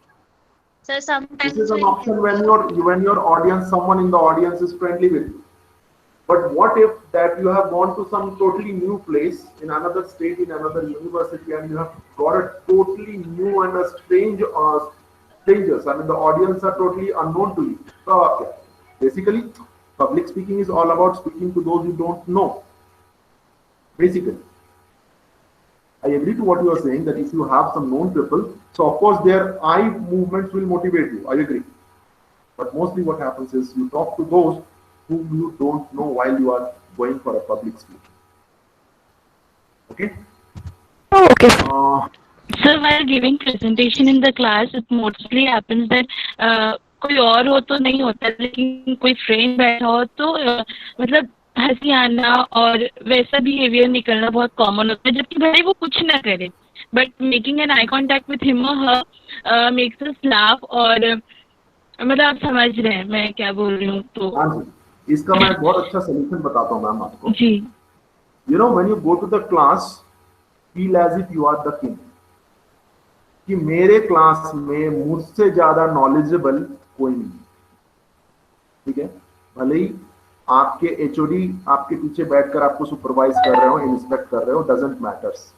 sometimes This is an option when your audience, someone in the audience is friendly with you. But what if that you have gone to some totally new place in another state, in another university, and you have got a totally new and a strangers. I mean, the audience are totally unknown to you. So, okay. Basically, public speaking is all about speaking to those you don't know. Basically, I agree to what you are saying, that if you have some known people, so of course their eye movements will motivate you. I agree. But mostly what happens is you talk to those whom you don't know while you are going for a public speech. Okay? Oh, okay. Sir, while giving presentation in the class, it mostly happens that कोई और हो तो नहीं होता, लेकिन कोई friend बैठा हो तो मतलब हंसी आना और वैसा बिहेवियर निकलना बहुत कॉमन होता है, जबकि भले वो कुछ ना करे, but making an eye contact with him और हर मेक्स अस लाफ. और मतलब आप समझ रहे हैं मैं क्या बोल रही हूँ. तो हाँ जी, इसका मैं एक बहुत अच्छा सोल्यूशन बताता हूँ मैम आपको. जी. You know, when you go to the class, feel as if you are the king. कि मेरे क्लास में मुझसे ज्यादा नॉलेजेबल कोई नहीं. ठीक है, भले ही आपके एचओडी आपके पीछे बैठकर आपको सुपरवाइज कर रहे हो, इंस्पेक्ट कर रहे हो, doesn't matters.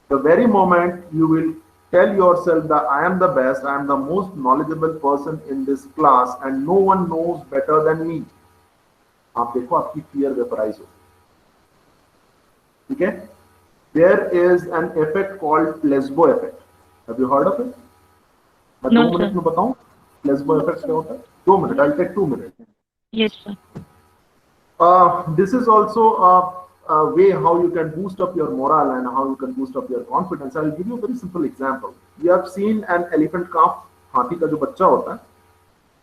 The very moment you will tell yourself that I am the best, I am the most knowledgeable person in this class and no one knows better than me, आप देखो आपकी fear vaporise हो. ठीक है, there is an effect called placebo effect. Have you heard of it? मैं 2 minute में बताऊं placebo effect क्या होता है? 2 minute, I'll take 2 minutes. Yes, sir. This is also a way how you can boost up your morale and how you can boost up your confidence. I'll give you a very simple example. You have seen an elephant calf, हाथी का जो बच्चा होता है,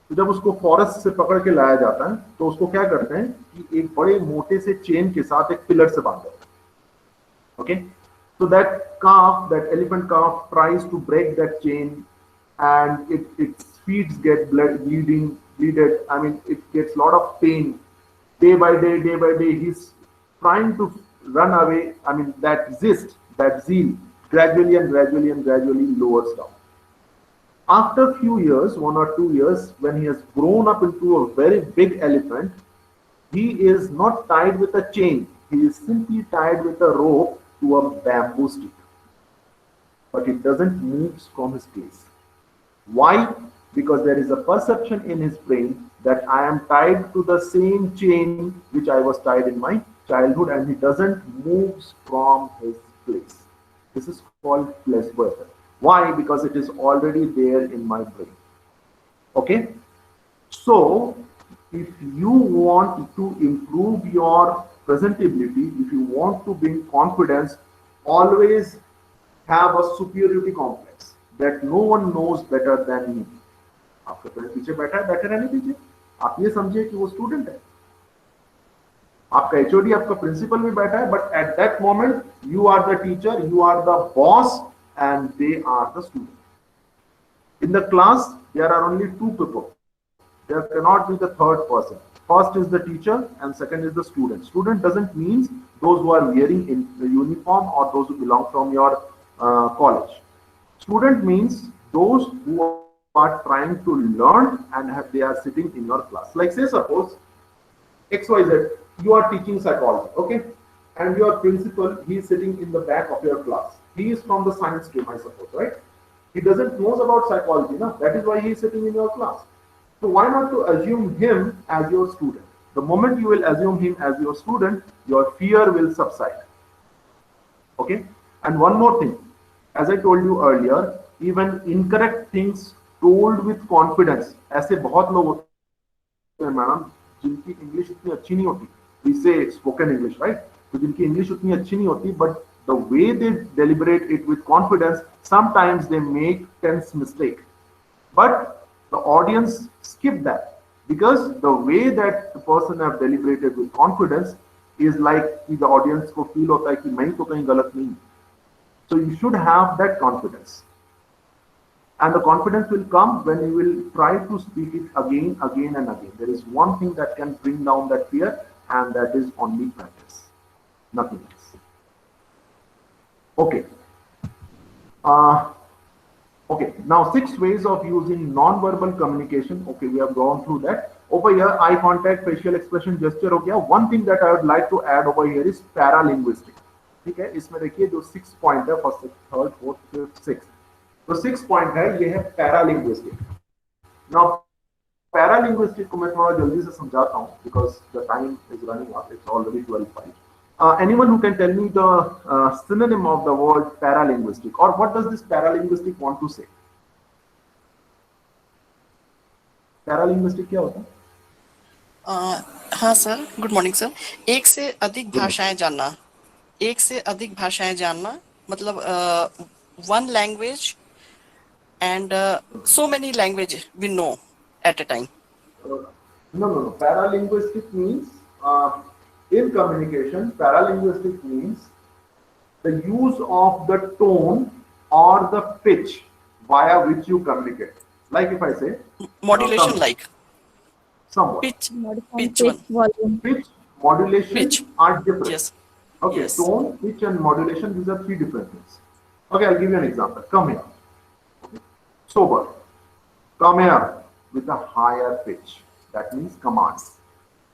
तो जब उसको forest से पकड़ के लाया जाता है तो उसको क्या करते हैं कि एक बड़े मोटे से चेन के साथ एक पिलर से बांधते हैं. Okay, so that calf, that elephant calf, tries to break that chain, and its feet get bleeded. I mean, it gets a lot of pain. Day by day, he's trying to run away. I mean, that zest, that zeal, gradually lowers down. After a few years, 1 or 2 years, when he has grown up into a very big elephant, he is not tied with a chain. He is simply tied with a rope to a bamboo stick. But it doesn't move from his place. Why? Because there is a perception in his brain that I am tied to the same chain which I was tied in my childhood, and he doesn't move from his place. This is called placebo effect. Why? Because it is already there in my brain. Okay? So, if you want to improve your presentability, if you want to bring confidence, always have a superiority complex that no one knows better than me. आपके पीछे बैठा है, बैठे रहने दीजिए. आप ये समझिए कि वो स्टूडेंट है. आपका एचओडी, आपका प्रिंसिपल भी बैठा है, but at that moment you are the teacher, you are the boss, and they are the student. In the class, there are only 2 people. There cannot be the third person. First is the teacher and second is the student. Student doesn't mean those who are wearing in the uniform or those who belong from your college. Student means those who are trying to learn and they are sitting in your class. Like say suppose XYZ, you are teaching psychology, okay? And your principal, he is sitting in the back of your class. He is from the science stream, I suppose, right? He doesn't knows about psychology, no? That is why he is sitting in your class. So why not to assume him as your student? The moment you will assume him as your student, your fear will subside. Okay? And one more thing, as I told you earlier, even incorrect things told with confidence, ऐसे बहुत लोग होते हैं madam जिनकी English इतनी अच्छी नहीं होती, we say spoken English, right? तो जिनकी इंग्लिश उतनी अच्छी नहीं होती, but the way they deliberate it with confidence, sometimes they make tense mistake. But the audience skip that because the way that the person have deliberated with confidence is like the audience को feel होता है कि मैं तो कहीं गलत नहीं. So you should have that confidence. And the confidence will come when you will try to speak it again, again and again. There is one thing that can bring down that fear, and that is only practice. Nothing else. Okay. Okay. Now 6 ways of using non-verbal communication. Okay, we have gone through that. Over here, eye contact, facial expression, gesture. Okay. One thing that I would like to add over here is paralinguistic. Okay. इसमें देखिए जो 6 point है, first, third, fourth, fifth, sixth. तो 6 point है, ये है paralinguistic. Now paralinguistic को मैं थोड़ा जल्दी से समझाता हूँ because the time is running out. It's already 12:05. Anyone who can tell me the synonym of the word paralinguistic, or what does this paralinguistic want to say? Paralinguistic क्या होता है? हाँ सर, गुड मॉर्निंग सर. एक से अधिक भाषाएं जानना मतलब one language and so many languages we know at a time. No. Paralinguistic means in communication, paralinguistic means the use of the tone or the pitch via which you communicate. Like if I say modulation, like somewhat pitch, volume. Pitch, modulation are different. Yes. Okay, Yes. Tone, pitch and modulation, these are 3 different things. Okay, I'll give you an example. Come here. Okay. Sober. Come here with a higher pitch. That means command.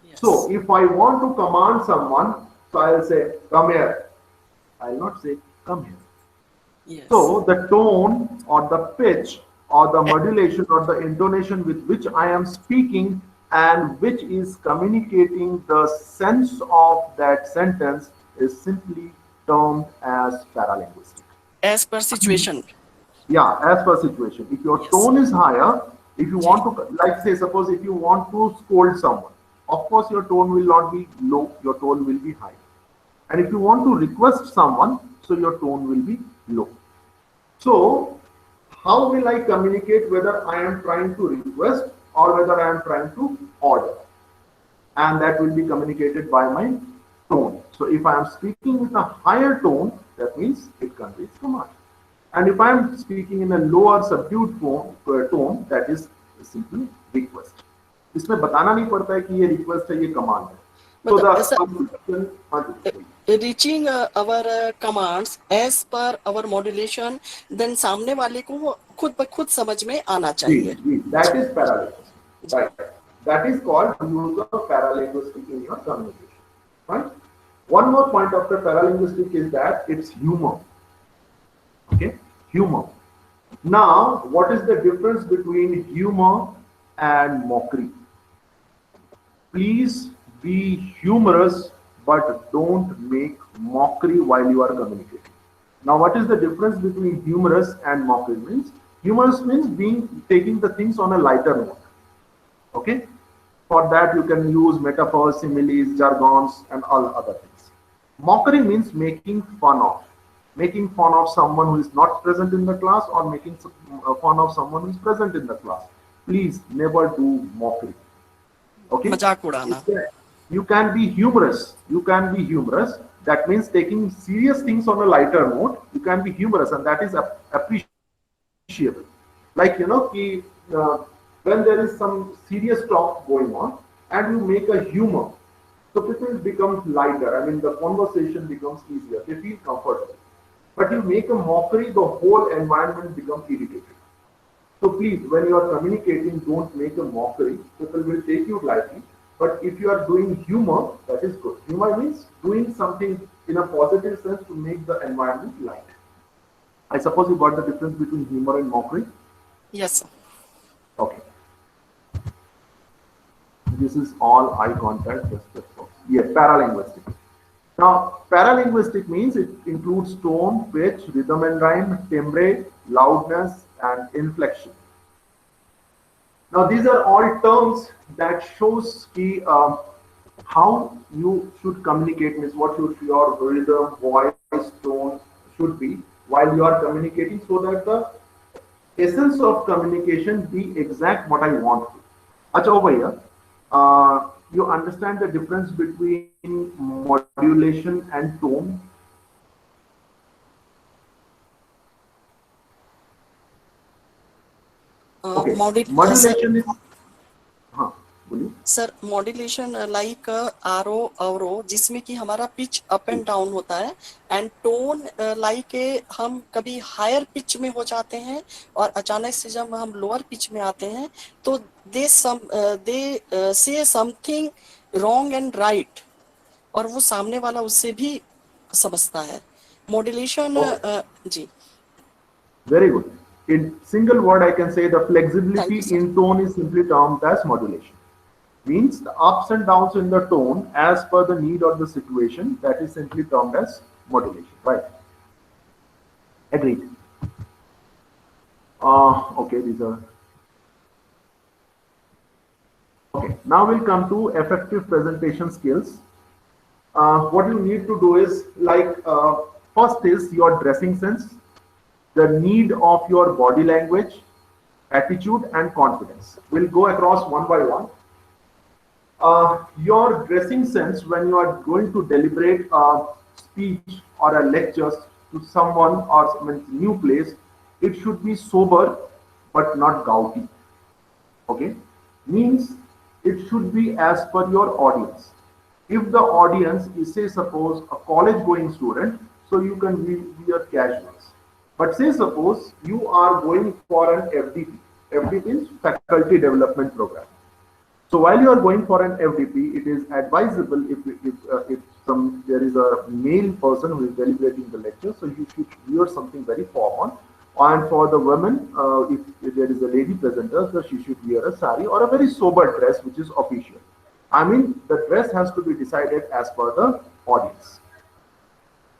Yes. So if I want to command someone, so I'll say, come here. I'll not say, come here. Yes. So the tone or the pitch or the modulation or the intonation with which I am speaking and which is communicating the sense of that sentence is simply termed as paralinguistic. As per situation. Yeah, as per situation. If your Yes. tone is higher, if you want to, like say, suppose if you want to scold someone, of course your tone will not be low, your tone will be high. And if you want to request someone, so your tone will be low. So, how will I communicate whether I am trying to request or whether I am trying to order? And that will be communicated by my tone. So, if I am speaking with a higher tone, that means it conveys command. And if I am speaking in a lower subdued tone, that is simply request. इसमें बताना नहीं पड़ता है कि ये request है, ये command है. So the reaching our commands as per our modulation, then सामने वाले को खुद ब खुद समझ में आना चाहिए. That is paralinguistic. Right. That is called use of paralinguistic in your communication. Right. One more point of the paralinguistic is that it's humor. Okay, humor. Now, what is the difference between humor and mockery? Please be humorous, but don't make mockery while you are communicating. Now, what is the difference between humorous and mockery? Humorous means taking the things on a lighter note. Okay, for that you can use metaphors, similes, jargons, and all other things. Mockery means making fun of someone who is not present in the class, or making fun of someone who is present in the class. Please never do mockery. Okay. मजाक उड़ाना. You can be humorous. That means taking serious things on a lighter note. You can be humorous, and that is appreciable. Like, when there is some serious talk going on and you make a humor, so people become lighter. I mean, the conversation becomes easier. They feel comfortable. But you make a mockery, the whole environment becomes irritated. So please, when you are communicating, don't make a mockery. People will take you lightly. But if you are doing humor, that is good. Humor means doing something in a positive sense to make the environment light. I suppose you got the difference between humor and mockery. Yes, sir. Okay. This is all eye contact. Yes, paralinguistic. Now, paralinguistic means it includes tone, pitch, rhythm and rhyme, timbre, loudness, and inflection. Now, these are all terms that shows the how you should communicate, means what should your rhythm, voice, tone should be while you are communicating, so that the essence of communication be exact what I want to. Acha, over here, you understand the difference between modulation and tone? Okay, modulation is, बोलिए sir modulation like R O और O, जिसमें कि हमारा pitch up and down होता है, and tone like हम कभी higher pitch में हो जाते हैं और अचानक से जब हम लोअर पिच में आते हैं तो दे से समथिंग रॉन्ग एंड राइट, और वो सामने वाला उससे भी समझता है मॉड्यूलेशन। जी, very good. In single word I can say the flexibility in tone is simply termed as modulation. Means the ups and downs in the tone as per the need of the situation, that is simply termed as modulation, right? Agreed. Okay, these are okay. Now we'll come to effective presentation skills. What you need to do is like first is your dressing sense, the need of your body language, attitude and confidence. We'll go across one by one. Your dressing sense when you are going to deliberate a speech or a lecture to someone or some new place, it should be sober but not gaudy. Okay, means it should be as per your audience. If the audience is, say suppose, a college going student, so you can wear casuals. But say suppose you are going for an FDP. FDP is faculty development program. So while you are going for an FDP, it is advisable if there is a male person who is deliberating the lecture, so you should wear something very formal. And for the women, if there is a lady presenter, so she should wear a sari or a very sober dress, which is official. I mean, the dress has to be decided as per the audience.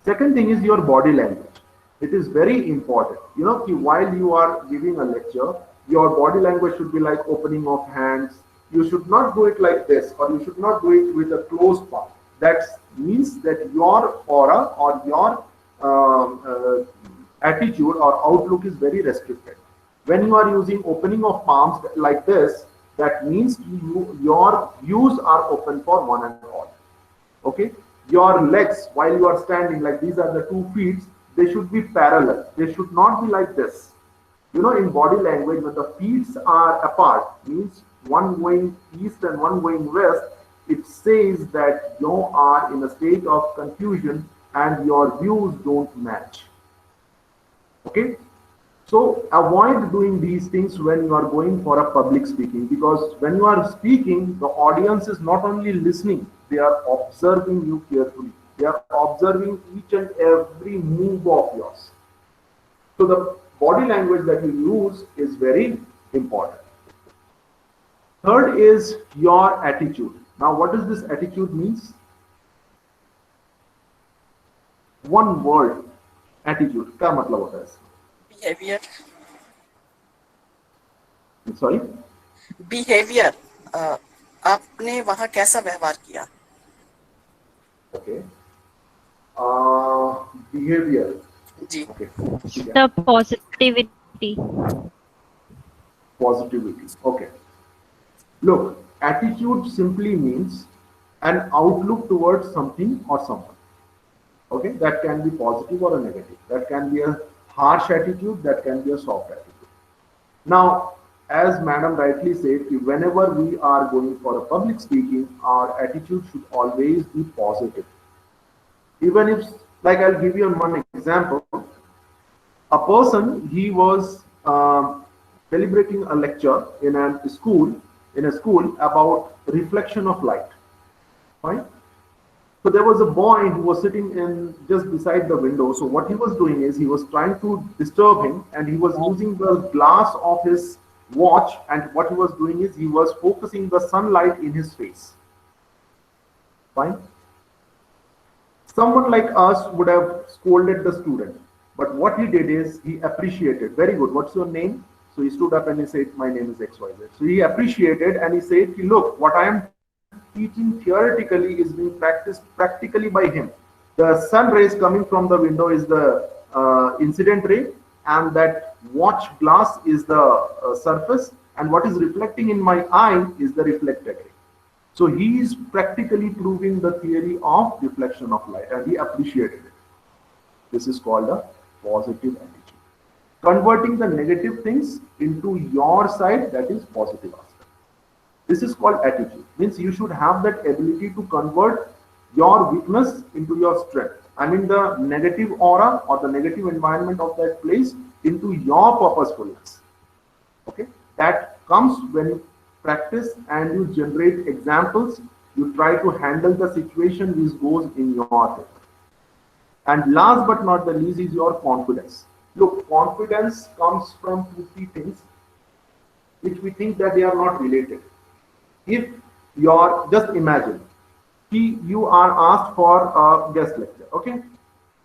Second thing is your body language. It is very important. You know, while you are giving a lecture, your body language should be like opening of hands. You should not do it like this, or you should not do it with a closed palm. That means that your aura or your attitude or outlook is very restricted. When you are using opening of palms like this, that means your views are open for one and all. Okay, your legs while you are standing, like these are the 2 feet, they should be parallel. They should not be like this. You know, in body language, when the feet are apart, means one going east and one going west, it says that you are in a state of confusion and your views don't match. Okay, so avoid doing these things when you are going for a public speaking, because when you are speaking, the audience is not only listening, they are observing you carefully. They are observing each and every move of yours. So the body language that you use is very important. Third is your attitude. Now, what does this attitude means? One word, attitude. क्या मतलब होता है इसका? Behavior. Sorry? Behavior. आपने वहाँ कैसा व्यवहार किया? Okay. Behavior. Ji. Okay. The positivity. Positivity. Okay. Look, attitude simply means an outlook towards something or someone. Okay, that can be positive or a negative. That can be a harsh attitude, that can be a soft attitude. Now, as Madam rightly said, whenever we are going for a public speaking, our attitude should always be positive. Even if, like I'll give you one example, a person, he was deliberating a lecture in a school about reflection of light. Fine. So there was a boy who was sitting in just beside the window. So what he was doing is he was trying to disturb him, and he was using the glass of his watch, and what he was doing is he was focusing the sunlight in his face. Fine. Someone like us would have scolded the student, but what he did is he appreciated. Very good. What's your name? So he stood up and he said, my name is XYZ. So he appreciated and he said, look, what I am teaching theoretically is being practiced practically by him. The sun rays coming from the window is the incident ray, and that watch glass is the surface, and what is reflecting in my eye is the reflected ray. So he is practically proving the theory of reflection of light, and he appreciated it. This is called a positive attitude. Converting the negative things into your side, that is positive aspect. This is called attitude. Means you should have that ability to convert your weakness into your strength. I mean the negative aura or the negative environment of that place into your purposefulness. Okay, that comes when you practice and you generate examples. You try to handle the situation which goes in your head. And last but not the least is your confidence. Look, confidence comes from 2-3 things which we think that they are not related. If you're, just imagine, you are asked for a guest lecture, okay?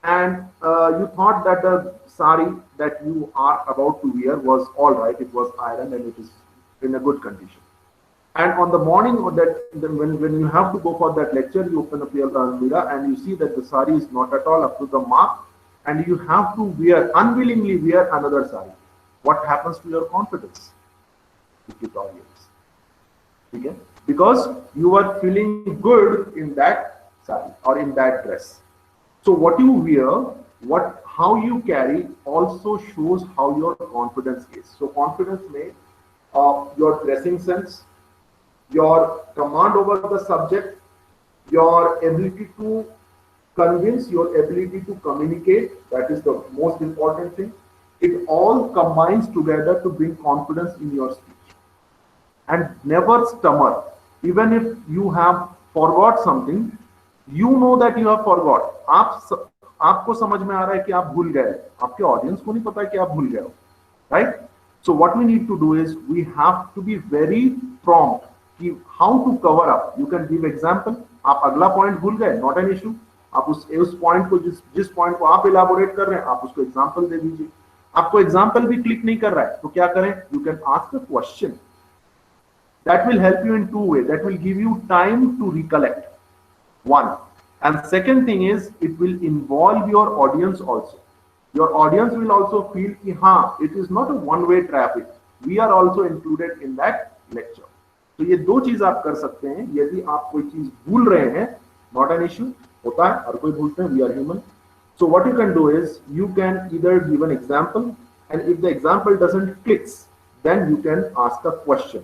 And you thought that the sari that you are about to wear was all right, it was ironed and it is in a good condition. And on the morning of that, when you have to go for that lecture, you open up your mirror and you see that the sari is not at all up to the mark, and you have to unwillingly wear another sari. What happens to your confidence? It deteriorates. Okay? Because you are feeling good in that sari or in that dress. So what you wear, how you carry also shows how your confidence is. So confidence may your dressing sense, your command over the subject, your ability to convince, your ability to communicate, that is the most important thing. It all combines together to bring confidence in your speech. And never stammer. Even if you have forgot something, you know that you have forgot. आपको समझ में आ रहा है कि आप भूल गए, आपके ऑडियंस को नहीं पता कि आप भूल गए हो, right? So what we need to do is we have to be very prompt कि how to cover up. You can give example. आप अगला पॉइंट भूल गए, not an issue. आप उस पॉइंट को जिस पॉइंट को आप इलाबोरेट कर रहे हैं, आप उसको एग्जांपल दे दीजिए. आपको एग्जांपल भी क्लिक नहीं कर रहा है तो क्या करें? You can ask a question. That will help you in 2 ways. That will give you time to recollect. One. And second thing is, it will involve your audience also. Your audience will also feel that it is not a one-way traffic. We are also included in that lecture. So ये दो चीज आप कर सकते हैं. यदि आप कोई चीज भूल रहे हैं, not an issue. होता है, हर कोई भूलते हैं. We are human. So what you can do is, you can either give an example, and if the example doesn't click, then you can ask a question.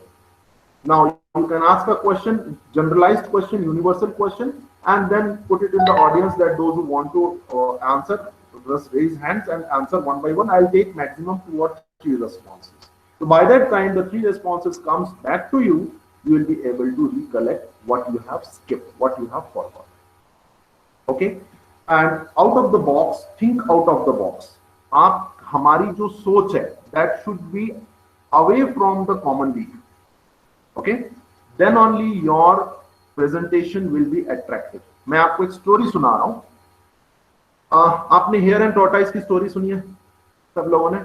Now you can ask a question, generalized question, universal question, and then put it in the audience that those who want to answer, just raise hands and answer one by one. I'll take maximum 2 or 3 responses. So by that time the 3 responses comes back to you, you will be able to recollect what you have skipped, what you have forgotten. Okay? And out of the box, think out of the box. आप हमारी जो सोच है, that should be away from the common week. Okay? Then only your presentation will be attractive. मैं आपको एक story सुना रहा हूँ. आपने हेयर एंड टॉर्टाइस की स्टोरी सुनी है सब लोगों ने?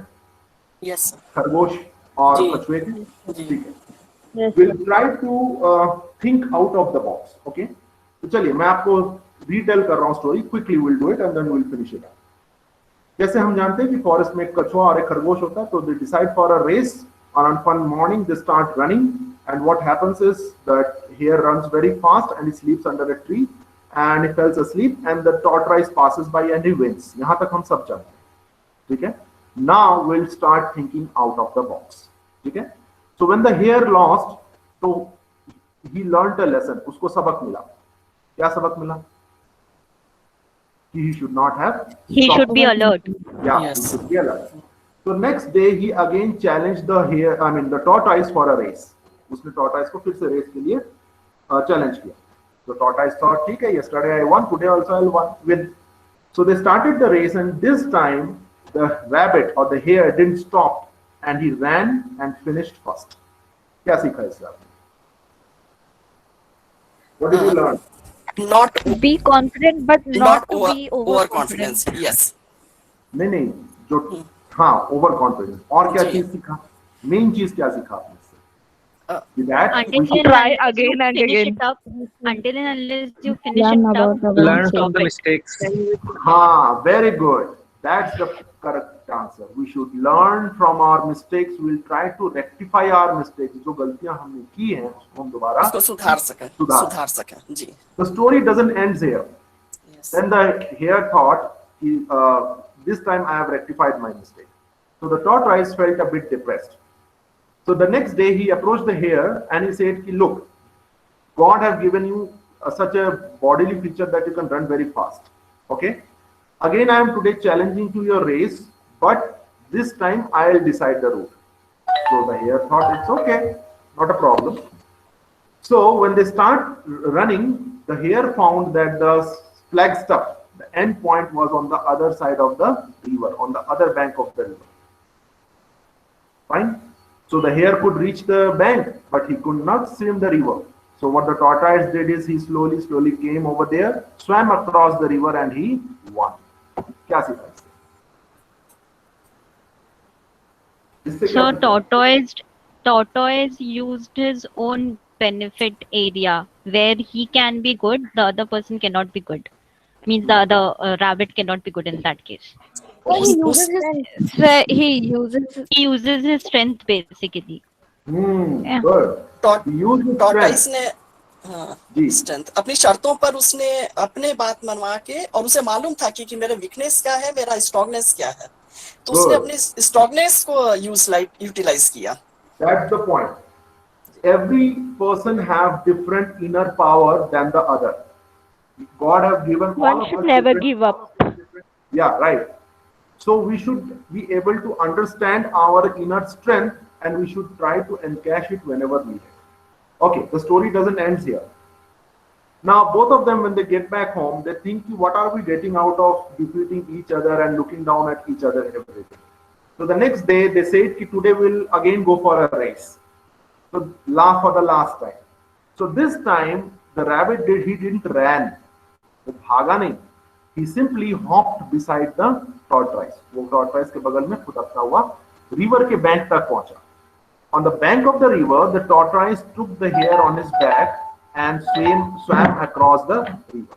यस. खरगोश और कछुए की. ठीक है. We'll try to think out of the box. Okay? तो चलिए मैं आपको रिटेल कर रहा हूँ story. Quickly we'll do it and then we'll finish it up. जैसे हम जानते हैं कि फॉरेस्ट में एक कछुआ और एक खरगोश होता है, तो they decide for a race. On one morning they start running, and what happens is that hare runs very fast and he sleeps under a tree, and he falls asleep, and the tortoise passes by and he wins. यहाँ तक हम सब जानते हैं. ठीक है? Now we'll start thinking out of the box. ठीक है? So when the hare lost, so he learned a lesson. उसको सबक मिला. क्या सबक मिला? He should not have. He should be alert. Yeah, yes. He should be alert. So next day he again challenged the tortoise for a race. उसने tortoise को फिर से रेस के लिए चैलेंज किया. So tortoise thought, okay, yesterday I won, today also I'll win. So they started the race, and this time the rabbit or the hare didn't stop, and he ran and finished first. क्या सीखा इससे आपने? What did you learn? Not Be confident, but not to be overconfidence. overconfident. Yes. नहीं जो हाँ over confidence. और क्या चीज सीखा? मेन चीज क्या सीखा आपने इससे? That Until we should and Try unless you again and finish again. it up, until and unless you finish it up, Learn from the mistakes. हाँ, very good. That's the correct answer. We should learn from our mistakes. We'll try to rectify our mistakes. जो गलतियां हमने की हैं उसको हम दोबारा उसको सुधार सकें. जी. The story doesn't end here. Yes. Then the hare thought, this time I have rectified my mistake. So the tortoise felt a bit depressed. So the next day he approached the hare and he said, look, God has given you such a bodily feature that you can run very fast. Okay? Again, I am today challenging to your race, but this time I will decide the route. So the hare thought, it's okay, not a problem. So when they start running, the hare found that the flagstaff, the end point, was on the other side of the river, on the other bank of the river. Fine. So the hare could reach the bank, but he could not swim the river. So what the tortoise did is he slowly came over there, swam across the river, and he won. क्या सीखा इससे? so tortoise used his own benefit area where he can be good, the other person cannot be good. Means the other rabbit cannot be good in that case. He uses his strength basically. Yeah. Good. tortoise ने strength अपनी शर्तों पर उसने अपने बात मनवा के, और उसे मालूम था कि मेरा वीकनेस क्या है, मेरा स्ट्रांगनेस क्या है, तो उसने अपनी स्ट्रांगनेस को यूटिलाइज किया. That's the point. Every person have different inner power than the other. God have given all of us. One should never give up. Yeah, right. So we should be able to understand our inner strength, and we should try to encash it whenever needed. Okay, the story doesn't end here. Now, both of them, when they get back home, they think, what are we getting out of defeating each other and looking down at each other and everything? So the next day, they said, today we'll again go for a race. So laugh for the last time. So this time, the rabbit didn't run. वो भागा नहीं. He simply hopped beside the tortoise. वो tortoise के बगल में फुदकता हुआ river के bank तक पहुंचा. On the bank of the river, the tortoise took the hare on his back and swam across the river.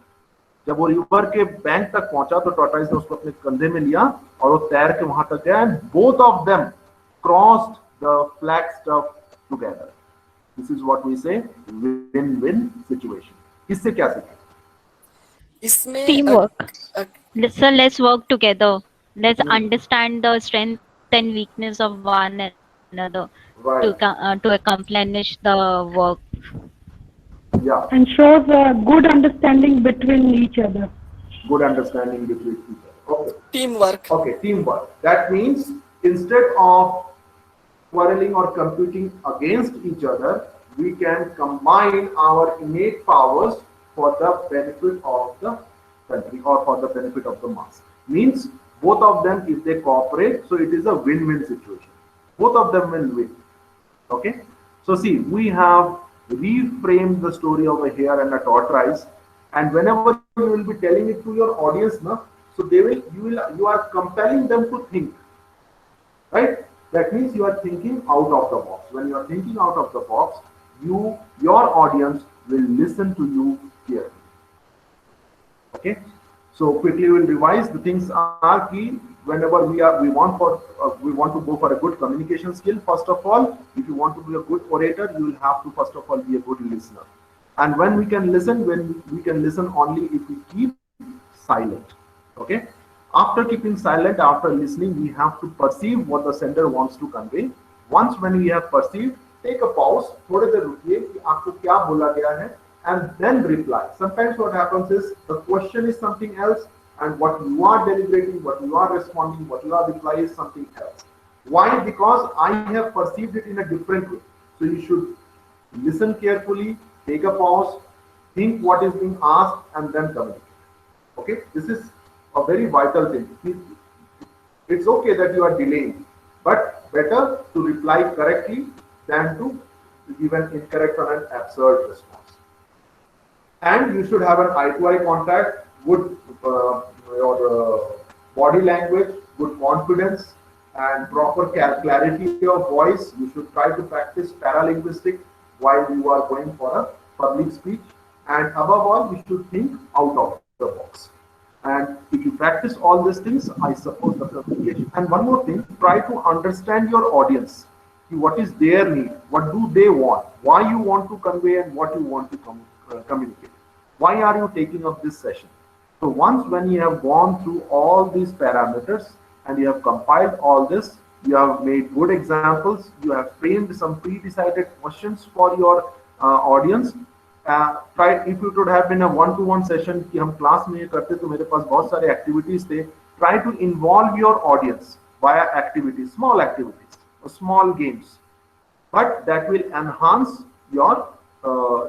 जब वो river के bank तक पहुंचा, तो tortoise ने उसको अपने कंधे में लिया और वो तैर के वहां तक गया, and both of them crossed the flagstaff together. This is what we say win-win situation. इससे क्या सीखा? इसमें teamwork. So let's work together. Let's understand the strength and weakness of one another to accomplish the work. Yeah. And shows a good understanding between each other. Good understanding between each other. Okay. Teamwork. Okay, teamwork. That means instead of quarreling or competing against each other, we can combine our innate powers for the benefit of the country or for the benefit of the mass. Means both of them, if they cooperate, so it is a win-win situation. Both of them will win. Okay. So see, we have reframed the story of a hare and a tortoise, and whenever you will be telling it to your audience, so you are compelling them to think. Right? That means you are thinking out of the box. When you are thinking out of the box, your audience will listen to you carefully. Okay. So quickly we'll revise. The things are key whenever we want to go for a good communication skill. First of all, if you want to be a good orator, you will have to first of all be a good listener. And when we can listen only if we keep silent. Okay. After keeping silent, after listening, we have to perceive what the sender wants to convey. Once when we have perceived, take a pause, थोड़े देर रुकिए कि आपको क्या बोला गया है, and then reply. Sometimes what happens is the question is something else, and what you are deliberating, what you are responding, what you are replying is something else. Why? Because I have perceived it in a different way. So you should listen carefully, take a pause, think what is being asked and then communicate. Okay, this is a very vital thing. It's okay that you are delaying, but better to reply correctly than to give an incorrect or an absurd response. And you should have an eye-to-eye contact, good your body language, good confidence, and proper clarity of voice. You should try to practice paralinguistic while you are going for a public speech. And above all, you should think out of the box. And if you practice all these things, I suppose the communication. And one more thing, try to understand your audience. What is their need? What do they want? Why you want to convey and what you want to communicate? Why are you taking up this session? So once when you have gone through all these parameters and you have compiled all this, you have made good examples, you have framed some pre-decided questions for your audience. Try, if it would have been a one-to-one session कि हम class में ये करते तो मेरे पास बहुत सारे activities थे. Try to involve your audience via activities, small activities, or small games, but that will enhance your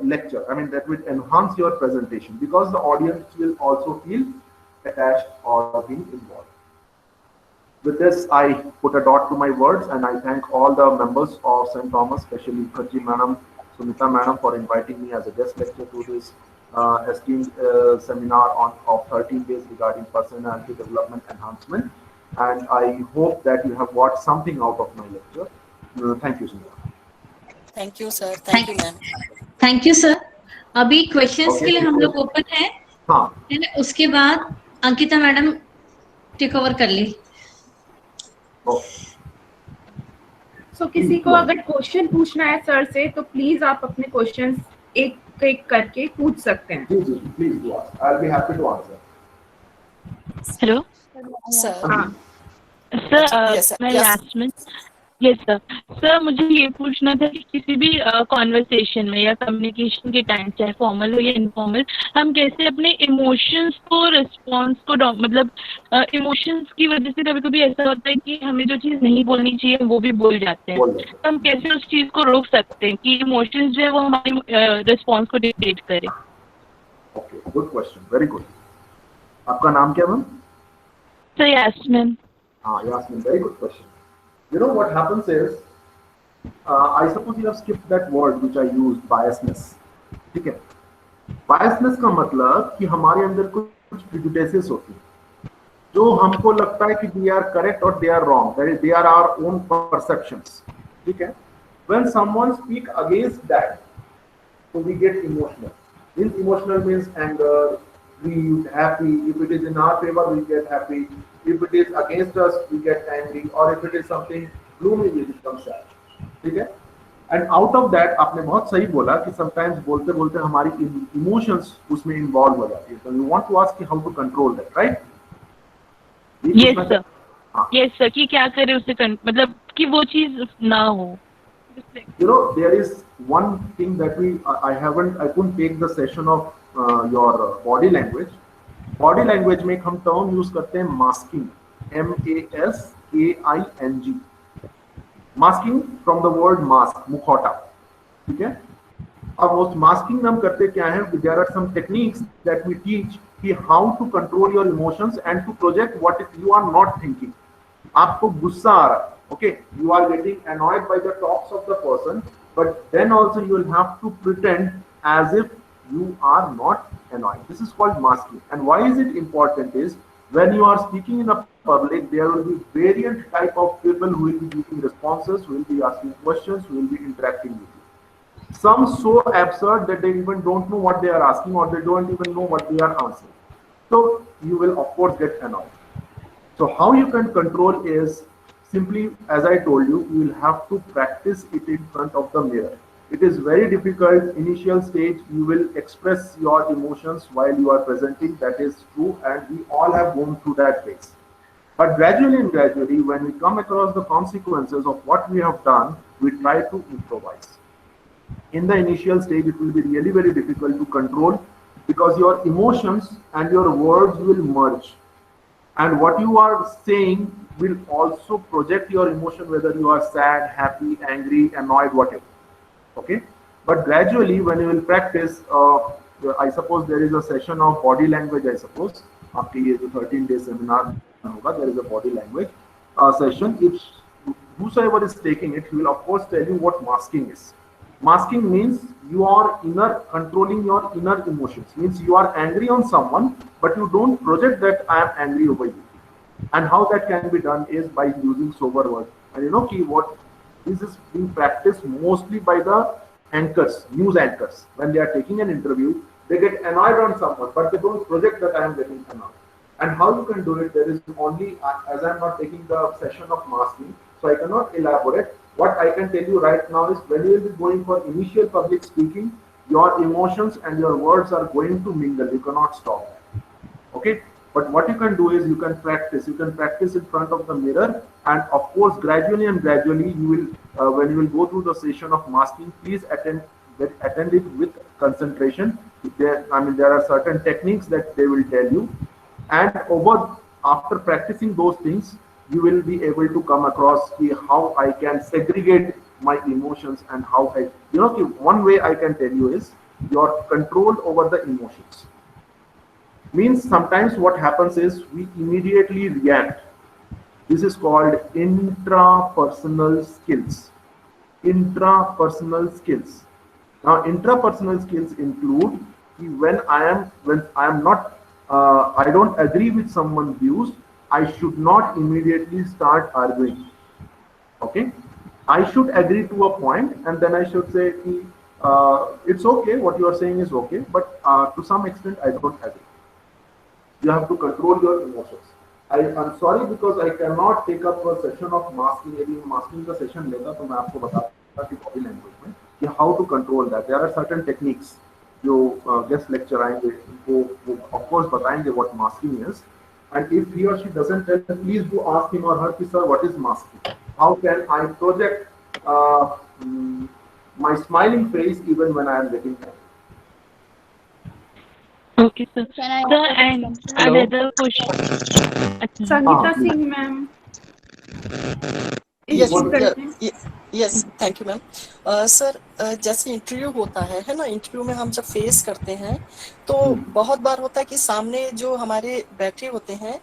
lecture. I mean, that will enhance your presentation because the audience will also feel attached or being involved. With this, I put a dot to my words and I thank all the members of St. Thomas, especially Mukherjee Madam, Sunita Madam, for inviting me as a guest lecturer to this esteemed seminar of 13 days regarding personality development enhancement. And I hope that you have got something out of my lecture. Thank you, Sunita. Thank you, sir. Thank you, ma'am. Thank you sir. अभी questions के लिए हम लोग open हैं. हाँ. उसके बाद Ankita madam take over कर ली. सो किसी को अगर क्वेश्चन पूछना है सर से तो प्लीज आप अपने क्वेश्चंस एक एक करके पूछ सकते हैं. जी जी please do ask. I will be happy to answer. Hello sir. Sir मैं यास्मिन. यस सर मुझे ये पूछना था कि किसी भी कॉन्वर्सेशन में या कम्युनिकेशन के टाइम चाहे फॉर्मल हो या इनफॉर्मल हम कैसे अपने इमोशंस को रिस्पॉन्स को मतलब इमोशंस की वजह से कभी कभी ऐसा होता है कि हमें जो चीज़ नहीं बोलनी चाहिए वो भी बोल जाते हैं. तो हम कैसे उस चीज़ को रोक सकते हैं कि इमोशंस जो है वो हमारे रिस्पॉन्स को डिक्टेट करें. Okay, good question, very good. आपका नाम क्या मैम? सर यास्मिन. हाँ Yasmin, very good question. You know what happens is, I suppose you have skipped that word which I used, biasness. ठीक है? Biasness का मतलब कि हमारे अंदर कुछ prejudices होती हैं, जो हमको लगता है कि they are correct or they are wrong. That is, they are our own perceptions. ठीक है? When someone speak against that, so we get emotional. Emotional means anger. We get happy. If it is in our favor, we get happy. If it is against us, we get angry. Or if it is something gloomy, we become sad. ठीक है? And out of that, आपने बहुत सही बोला कि sometimes बोलते बोलते हमारी emotions उसमें involve हो जाती है. So you want to ask how to control that, right? Yes sir. Yes sir. कि क्या करें उसे मतलब कि वो चीज ना हो. You know, there is one thing that I couldn't take the session of your body language. Body language में हम term use करते हैं masking, M-A-S-K-I-N-G. Masking from the word mask, मुखौटा. ठीक है? अब उस masking में हम करते क्या है? There are some techniques that we teach कि how to control your emotions and to project what you are not thinking. आपको गुस्सा आ रहा है. Okay, you are getting annoyed by the talks of the person, but then also you will have to pretend as if you are not annoyed. This is called masking. And why is it important is when you are speaking in a public, there will be variant type of people who will be giving responses, who will be asking questions, who will be interacting with you. Some so absurd that they even don't know what they are asking or they don't even know what they are answering. So you will of course get annoyed. So how you can control is simply, as I told you, you will have to practice it in front of the mirror. It is very difficult. Initial stage, you will express your emotions while you are presenting. That is true, and we all have gone through that phase. But gradually and gradually, when we come across the consequences of what we have done, we try to improvise. In the initial stage, it will be really very difficult to control because your emotions and your words will merge. And what you are saying will also project your emotion, whether you are sad, happy, angry, annoyed, whatever. Okay? But gradually, when you will practice, I suppose there is a session of body language. I suppose after ये जो 13-day seminar होगा, there is a body language session. If whosoever is taking it, he will of course tell you what masking is. Masking means you are controlling your inner emotions. Means you are angry on someone, but you don't project that I am angry over you. And how that can be done is by using sober words. And you know, what this is being practiced mostly by the anchors, news anchors. When they are taking an interview, they get annoyed on someone, but they don't project that I am getting annoyed. And how you can do it, there is only, as I am not taking the session of masking, so I cannot elaborate. What I can tell you right now is when you will be going for initial public speaking, your emotions and your words are going to mingle. You cannot stop that. Okay? But what you can do is you can practice. You can practice in front of the mirror, and of course, gradually you will, when you will go through the session of masking, please attend it with concentration. There are certain techniques that they will tell you, and after practicing those things, you will be able to come across how I can segregate my emotions and how one way I can tell you is your control over the emotions. Means sometimes what happens is we immediately react. This is called intrapersonal skills. Intrapersonal skills. Now, intrapersonal skills include when I don't agree with someone's views, I should not immediately start arguing. Okay? I should agree to a point, and then I should say, it's okay, what you are saying is okay, but to some extent I don't agree. You have to control your emotions. I'm sorry because I cannot take up a session of masking. Maybe masking the session later, तो मैं आपको बताता कि body language में कि how to control that. There are certain techniques. जो guest lecture आएंगे वो of course बताएंगे what masking is. And if he or she doesn't tell, please do ask him or her, sir, what is masking? How can I project my smiling face even when I am getting angry? Okay, sir. And another question. Sangeeta Singh, ma'am. Yes thank you ma'am. Sir जैसे interview होता है ना, interview में हम जब face करते हैं तो बहुत बार होता है कि सामने जो हमारे बैठे होते हैं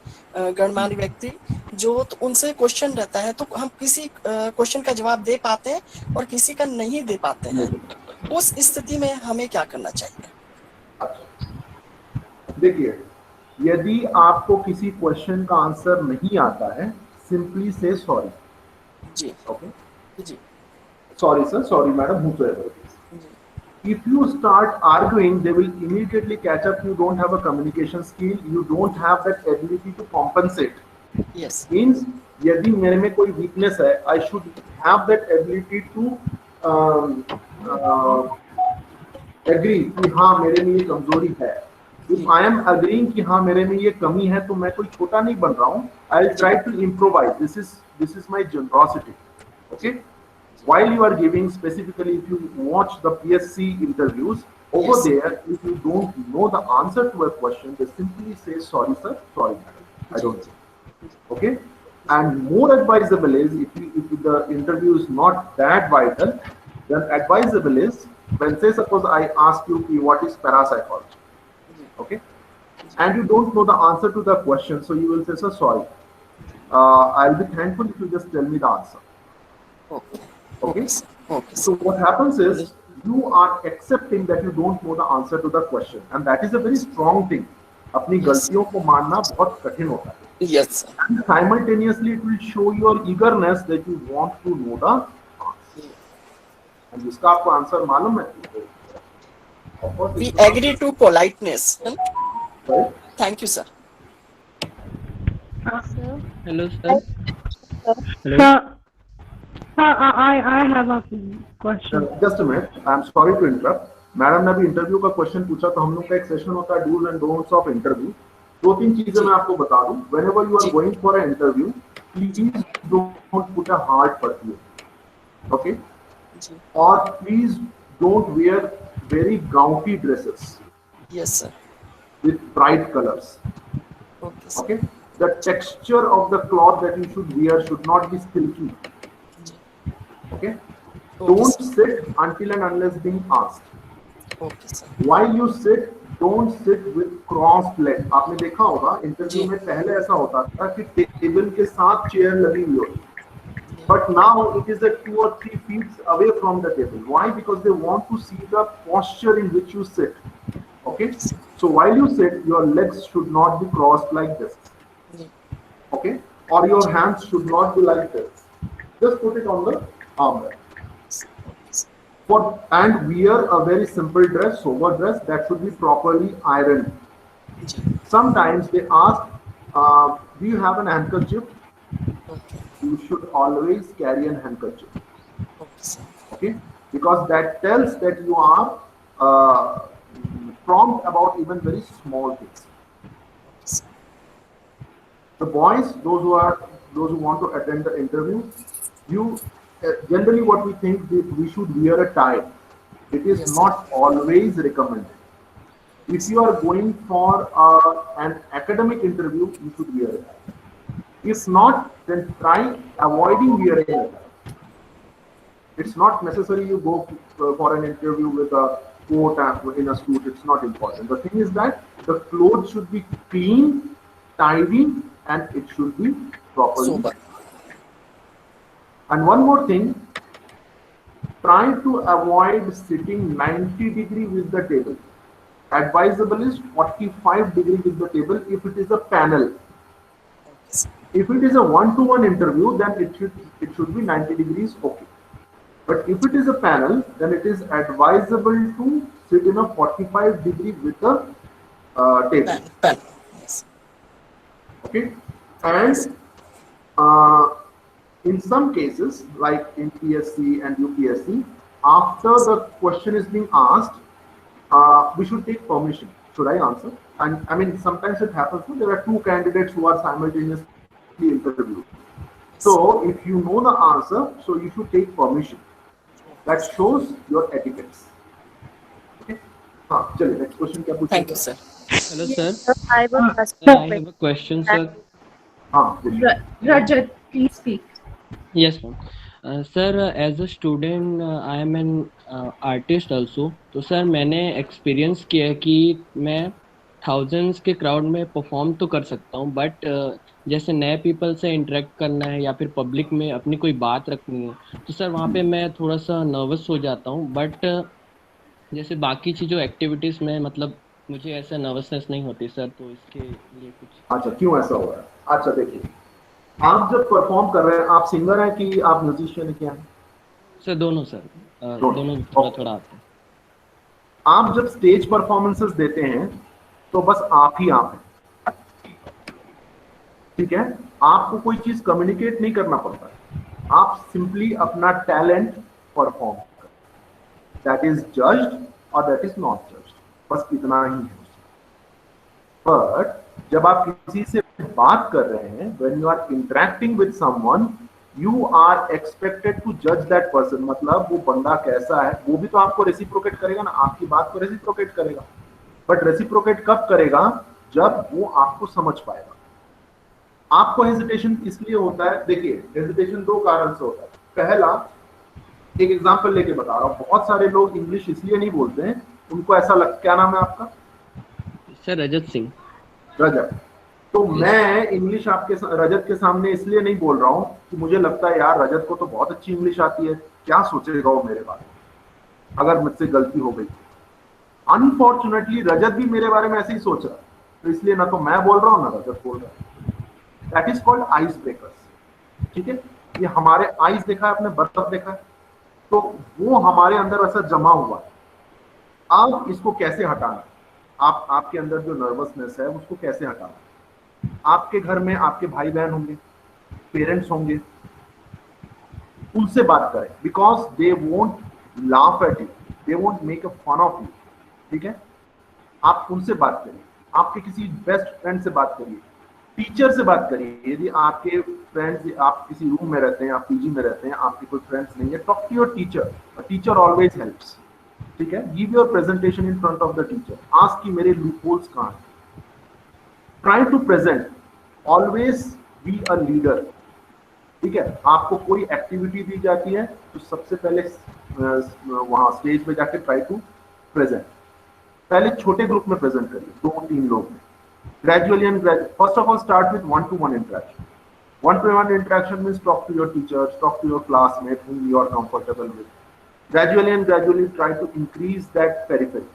गणमान्य व्यक्ति जो, तो उनसे क्वेश्चन रहता है तो हम किसी क्वेश्चन का जवाब दे पाते हैं और किसी का नहीं दे पाते हैं. उस स्थिति में हमें क्या करना चाहिए? देखिए, यदि आपको किसी क्वेश्चन का आंसर नहीं आता है, सिंपली से sorry. Ji. Okay. Ji. Sorry sir, sorry madam, whosoever it is. If you start arguing, they will immediately catch up. You don't have a communication skill. You don't have that ability to compensate. Yes. Means यदि मेरे में कोई weakness है, I should have that ability to agree कि हाँ मेरे में ये कमजोरी है. If I am agreeing कि हाँ मेरे में ये कमी है, तो मैं कोई छोटा नहीं बन रहा हूँ. I'll try to improvise. This is my generosity. Okay. While you are giving, specifically if you watch the PSC interviews, over there, if you don't know the answer to a question, they simply say, sorry sir, sorry madam, I don't know. Okay. And more advisable is, if the interview is not that vital, then advisable is, when say suppose I ask you what is parapsychology, okay, and you don't know the answer to the question, so you will say, sir, sorry, I'll be thankful if you just tell me the answer. Okay. So what happens is you are accepting that you don't know the answer to the question, and that is a very strong thing. अपनी गलतियों को मानना बहुत कठिन होता है. Yes. And simultaneously it will show your eagerness that you want to know the answer. And जिसका आपको आंसर मालूम है. We agree to politeness. Right? Thank you, sir. Hello, sir. Hello. I have a question. Just a minute. I'm sorry to interrupt. Madam ने अभी interview का question पूछा, तो हम लोग का एक सेशन होता है dos and don'ts of interview. 2-3 चीजें मैं आपको बता दूं. Whenever you are going for an interview, please don't put a hard perfume. Okay? Or please don't wear very gaudy dresses. Yes, sir. With bright colors. Okay, sir. Okay? The texture of the cloth that you should wear should not be silky. Okay? Don't sit until and unless being asked. Okay sir, While you sit, don't sit with crossed legs. आपने देखा होगा interview जी। में पहले ऐसा होता था कि table के साथ चेयर लगी हुई होती, but now it is at 2 or 3 feet away from the table. Why? Because they want to see the posture in which you sit. Okay, so while you sit, your legs should not be crossed like this. Okay, or your hands should not be like this. Just put it on the armrest. And wear a very simple dress, sober dress that should be properly ironed. Sometimes they ask, do you have an handkerchief? Okay. You should always carry an handkerchief. Okay, sir. Okay, because that tells that you are prompt about even very small things. The boys, those who want to attend the interview, you generally what we think we should wear a tie. It is not always recommended. If you are going for an academic interview, you should wear a tie. If not, then try avoiding wearing a tie. It's not necessary you go for an interview with a coat and in a suit. It's not important. The thing is that the clothes should be clean, tidy, and it should be properly Sober. And one more thing, try to avoid sitting 90 degrees with the table. Advisable is 45 degrees with the table if it is a panel. If it is a one-to-one interview, then it should be 90 degrees, okay. But if it is a panel, then it is advisable to sit in a 45 degree with the table. Yes. Okay, and in some cases, like in PSC and UPSC, after the question is being asked, we should take permission. Should I answer? And I mean, sometimes it happens. There are two candidates who are simultaneously interviewed. So if you know the answer, so you should take permission. That shows your etiquette. Okay. Chaliye, next question क्या पूछेंगे? Thank you, sir. Hello, sir. I have I have a question, sir. Rajat, please speak. Yes, ma'am. Sir, as a student, I am an artist also. तो sir मैंने experience किया है कि मैं thousands के crowd में परफॉर्म तो कर सकता हूँ, बट जैसे नए पीपल से इंटरेक्ट करना है या फिर पब्लिक में अपनी कोई बात रखनी है, तो सर वहाँ पे मैं थोड़ा सा नर्वस हो जाता हूँ. बट जैसे बाकी चीज़ों एक्टिविटीज़ में मतलब मुझे ऐसा नर्वसनेस नहीं होती सर, तो इसके लिए कुछ. अच्छा, क्यों ऐसा हो रहा है? अच्छा देखिए, आप जब परफॉर्म कर रहे हैं, आप सिंगर हैं कि आप म्यूजिशियन क्या हैं? सर दोनों सर, दोनों थोड़ा थोड़ा आते हैं. आप जब स्टेज परफॉर्मेंसेस देते हैं तो बस आप ही आप हैं, ठीक है? आपको कोई चीज कम्युनिकेट नहीं करना पड़ता है, आप सिंपली अपना टैलेंट परफॉर्म करें. दैट इज जज्ड और दैट इज नॉट जज्ड, बस इतना ही है. बट जब आप किसी से बात कर रहे हैं, when you are interacting with someone, you are expected to जज दैट पर्सन. मतलब वो बंदा कैसा है, वो भी तो आपको रेसिप्रोकेट करेगा ना, आपकी बात को रेसिप्रोकेट करेगा. बट रेसिप्रोकेट कब करेगा? जब वो आपको समझ पाएगा. आपको हेजिटेशन इसलिए होता है, देखिए हेजिटेशन दो कारण से होता है. पहला, एक एग्जांपल लेके बता रहा हूँ, बहुत सारे लोग इंग्लिश इसलिए नहीं बोलते हैं, उनको ऐसा क्या नाम है आपका? सर रजत सिंह. रजत. तो मैं इंग्लिश आपके रजत के सामने इसलिए नहीं बोल रहा हूँ कि मुझे लगता है यार रजत को तो बहुत अच्छी इंग्लिश आती है, क्या सोचेगा वो मेरे बारे में अगर मुझसे गलती हो गई. अनफॉर्चुनेटली रजत भी मेरे बारे में ऐसे ही सोच रहा है, तो इसलिए ना तो मैं बोल रहा हूँ ना रजत बोल रहा है. That is called ice breakers. ठीक है, ये हमारे आइस देखा है आपने, बर्फ देखा है, तो वो हमारे अंदर ऐसा जमा हुआ है. अब इसको कैसे हटाना? आपके अंदर जो नर्वसनेस है उसको कैसे हटाना? आपके घर में आपके भाई बहन होंगे, पेरेंट्स होंगे, उनसे बात करें, because they won't laugh at you, they won't make a fun of you. ठीक है, आप उनसे बात करिए, आपके किसी बेस्ट फ्रेंड से बात करिए, टीचर से बात करिए. यदि आपके फ्रेंड्स, आप किसी रूम में रहते हैं, आप पीजी में रहते हैं, आपके कोई फ्रेंड्स नहीं है, talk to your teacher. Teacher always helps. ठीक है, give your presentation in front of the teacher, ask कि मेरे लूपहोल्स कहाँ हैं. Try to present, always be a leader. ठीक है, आपको कोई एक्टिविटी दी जाती है तो सबसे पहले वहां स्टेज पे जाके ट्राई टू प्रेजेंट, पहले छोटे ग्रुप में प्रेजेंट करिए, 2-3 लोग में, gradually and first of all start with one-to-one interaction. One-to-one interaction means talk to your teachers, talk to your classmates whom you are comfortable with. Gradually and gradually try to increase that periphery.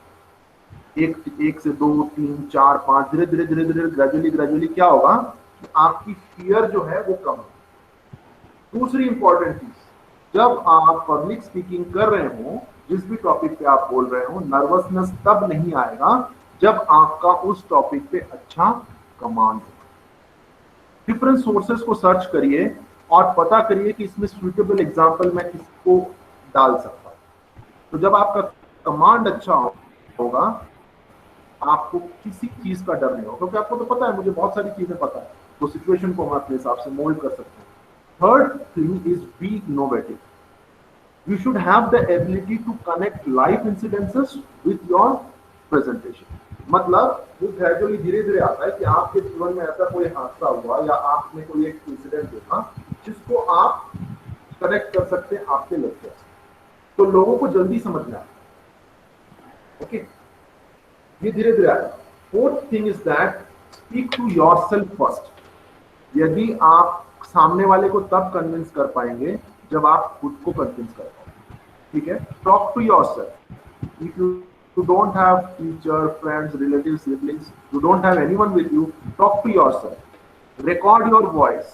एक से 2, 3, 4, 5 धीरे धीरे gradually क्या होगा कि आपकी fear जो है वो कम होगी। दूसरी इंपॉर्टेंट चीज, जब आप पब्लिक स्पीकिंग कर रहे हो, जिस भी टॉपिक पे आप बोल रहे हो, नर्वसनेस तब नहीं आएगा जब आपका उस टॉपिक पे अच्छा कमांड हो। डिफरेंट सोर्सेस को सर्च करिए और पता करिए कि इसमें सुइटेबल एग्जांपल मैं किसको डाल सकता हूं। तो जब आपका कमांड अच्छा होगा, आपको किसी चीज का डर नहीं होगा, क्योंकि आपको तो पता है, मुझे बहुत सारी चीजें पता है, तो सिचुएशन को हम अपने हिसाब से मोल्ड कर सकते हैं। Third thing is B innovative. You should have the ability to connect life incidences with your presentation. मतलब वो ग्रेजुअली धीरे धीरे आता है कि आपके जीवन में ऐसा कोई हादसा हुआ या आपने कोई एक इंसिडेंट देखा जिसको आप कनेक्ट कर सकते हैं आपके लक्ष्य से, तो लोगों को जल्दी समझना है। ओके, ये धीरे धीरे आएगा। Fourth thing is that speak to yourself first. यदि आप सामने वाले को तब कन्विंस कर पाएंगे जब आप खुद को कन्विंस कर पाओगे। ठीक है, talk to yourself. If you don't have teacher, friends, relatives, siblings, you don't have anyone with you, talk to yourself, record your voice,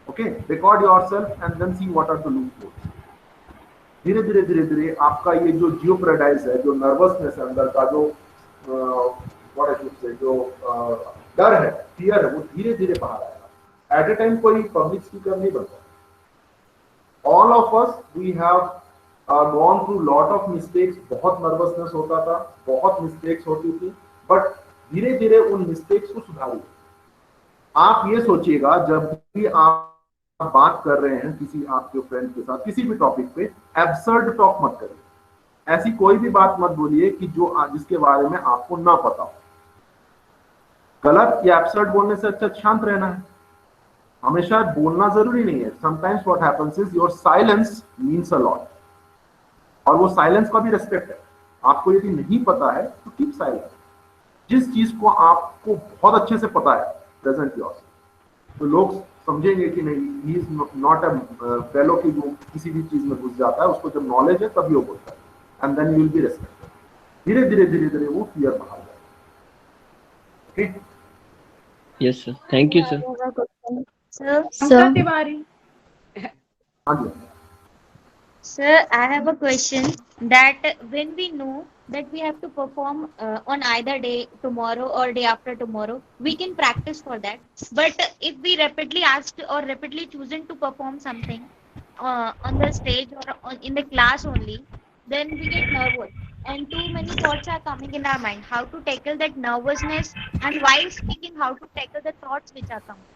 okay, record yourself and then see what are the loopholes. धीरे धीरे आपका ये जो जियोप्रेडाइज है, जो nervousness है अंदर का, जो what I should say, जो डर है, फियर है, वो धीरे धीरे बाहर आएगा। एट ए टाइम कोई पब्लिक स्पीकर नहीं बनता। All of us we have gone through lot of mistakes, बहुत नर्वसनेस होता था, बहुत मिस्टेक्स होती थी, बट धीरे धीरे उन मिस्टेक्स को सुधारिए। आप ये सोचिएगा, जब भी आप बात कर रहे हैं किसी आपके फ्रेंड के साथ किसी भी टॉपिक पे, एब्सर्ड टॉक मत करिए। ऐसी कोई भी बात मत बोलिए कि जिसके बारे में आपको ना पता हो। गलत या एब्सर्ड बोलने से अच्छा शांत रहना है। हमेशा बोलना जरूरी नहीं है। Sometimes what happens is your silence means a lot, और वो साइलेंस का भी रेस्पेक्ट है। आपको यदि नहीं पता है तो कीप साइलेंट। जिस चीज को आपको बहुत अच्छे से पता है, प्रेजेंट योर, तो लोग समझेंगे कि नहीं, he is not a fellow कि जो किसी भी चीज में घुस जाता है, उसको जब नॉलेज है तभी वो बोलता है, and then you will be respected. धीरे धीरे वो फियर बाहर जाएगा। Okay, yes sir, thank you sir. Sir, Tiwari. Sir, I have a question that when we know that we have to perform on either day, tomorrow or day after tomorrow, we can practice for that. But if we repeatedly asked or repeatedly chosen to perform something on the stage or in the class only, then we get nervous and too many thoughts are coming in our mind. How to tackle that nervousness, and while speaking, how to tackle the thoughts which are coming?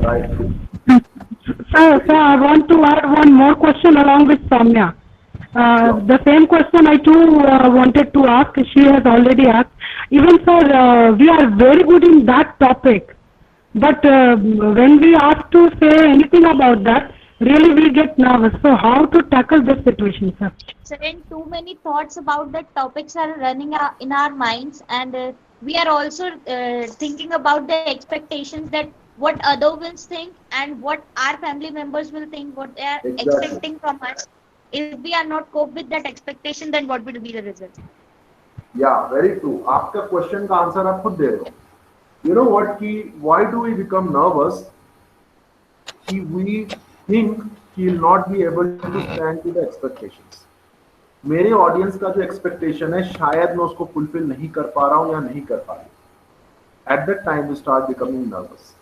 Right. Sir, I want to add one more question along with Soumya. The same question I too wanted to ask. She has already asked. Even sir, we are very good in that topic, but when we ask to say anything about that, really we get nervous. So how to tackle this situation, sir? Sir, and too many thoughts about the topics are running in our minds, and we are also thinking about the expectations that what other will think and what our family members will think, what they are expecting from us. If we are not cope with that expectation, then what will be the result? Yeah, very true. आपका question का answer आप खुद दे रहे हो। You know what? Why do we become nervous? We think he will not be able to stand to the expectations. मेरे audience का जो expectation है, शायद मैं उसको फुलफिल नहीं कर पा रहा हूँ या नहीं कर पा रहा हूँ। At that time, we start becoming nervous.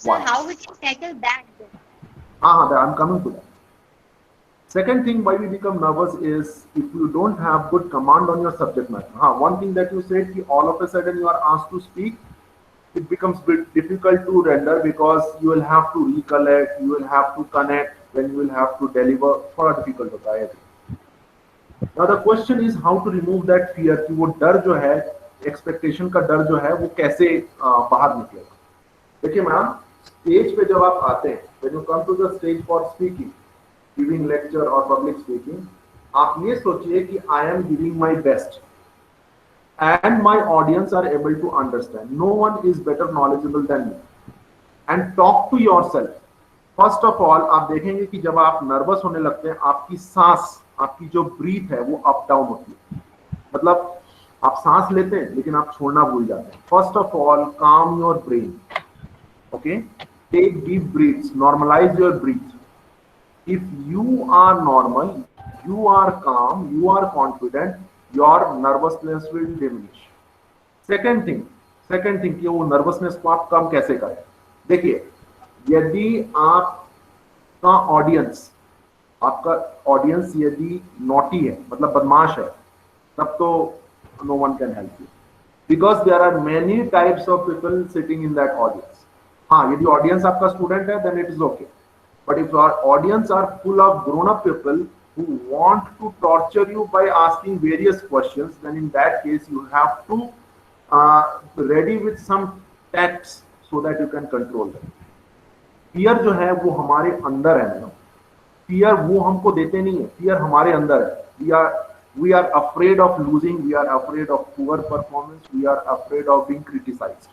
So how we can tackle that then? I'm coming to that. Second thing why we become nervous is if you don't have good command on your subject matter. One thing that you said, all of a sudden you are asked to speak, it becomes bit difficult to render because you will have to recollect, you will have to connect, then you will have to deliver. थोड़ा difficult होता है। Now the question is how to remove that fear, कि वो डर जो है, expectation का डर जो है, वो कैसे बाहर निकलेगा। देखिए मैम, स्टेज पे जब आप आते हैं, when you come to the stage for speaking, giving lecture or public speaking, आप ये सोचिए कि I am giving my best and my audience are able to understand. No one is better knowledgeable than me. And talk to yourself. First of all, आप देखेंगे कि जब आप nervous होने लगते हैं, आपकी सांस, आपकी जो ब्रीथ है वो अप डाउन होती है. मतलब आप सांस लेते हैं लेकिन आप छोड़ना भूल जाते हैं. First of all, calm your brain. Okay, take deep breaths, normalize your breath. If you are normal, you are calm, you are confident, your nervousness will diminish. Second thing कि वो nervousness को आप कम कैसे करें. देखिए, यदि आपका ऑडियंस यदि नॉटी है, मतलब बदमाश है, तब तो no one can help you, because there are many types of people sitting in that audience. हाँ, यदि ऑडियंस आपका स्टूडेंट है, then it is okay. But if our audience are full of grown-up people who want to torture you by asking various questions, then in that case you have to ready with some tacts so that you can control them. Fear जो है वो हमारे अंदर है ना. Fear वो हमको देते नहीं है. Fear हमारे अंदर है. We are afraid of losing. We are afraid of poor performance. We are afraid of being criticized.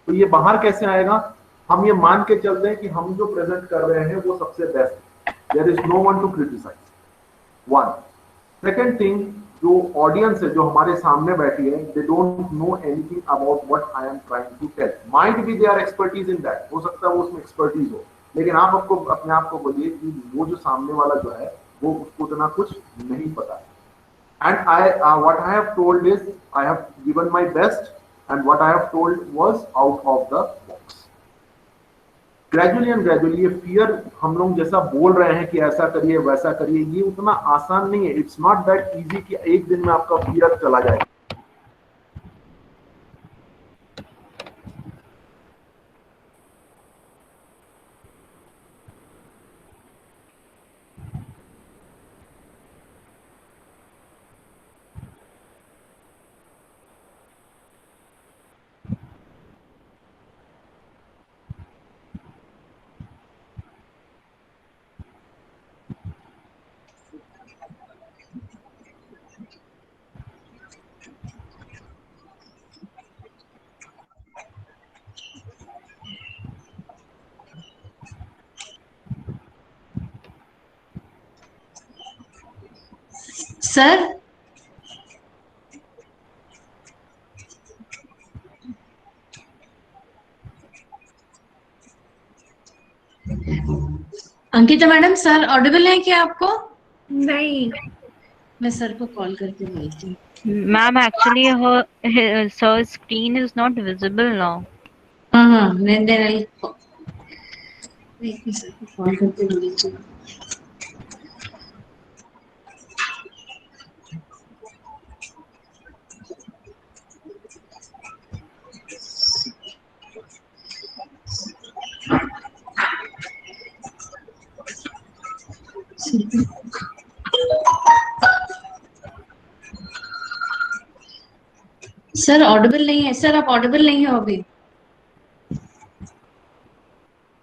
तो ये बाहर कैसे आएगा? हम ये मान के चलते हैं कि हम जो प्रेजेंट कर रहे हैं वो सबसे बेस्ट है. There is no one to criticize. One. Second thing, जो ऑडियंस है, जो हमारे सामने बैठी है, they don't know anything about what I am trying to tell. Might be their expertise in that. हो सकता है वो उसमें expertise हो, लेकिन आप आपको अपने आप को बोलिए कि वो जो सामने वाला जो है वो उसको इतना कुछ नहीं पता है. And what I have told is I have given my best, and what I have told was out of the box. Gradually and gradually ये फियर हम लोग जैसा बोल रहे हैं कि ऐसा करिए वैसा करिए, ये उतना आसान नहीं है. इट्स नॉट दैट इजी कि एक दिन में आपका फियर चला जाए. Sir, Ankita madam, sir Audible है क्या आपको? नहीं, मैं सर को कॉल करके बोलती हूँ. Ma'am, actually, her sir's screen is not visible now. हाँ, then I'll call. मैं सर को कॉल करके बोलती हूँ. सर ऑडिबल नहीं है. सर आप ऑडिबल नहीं हो अभी.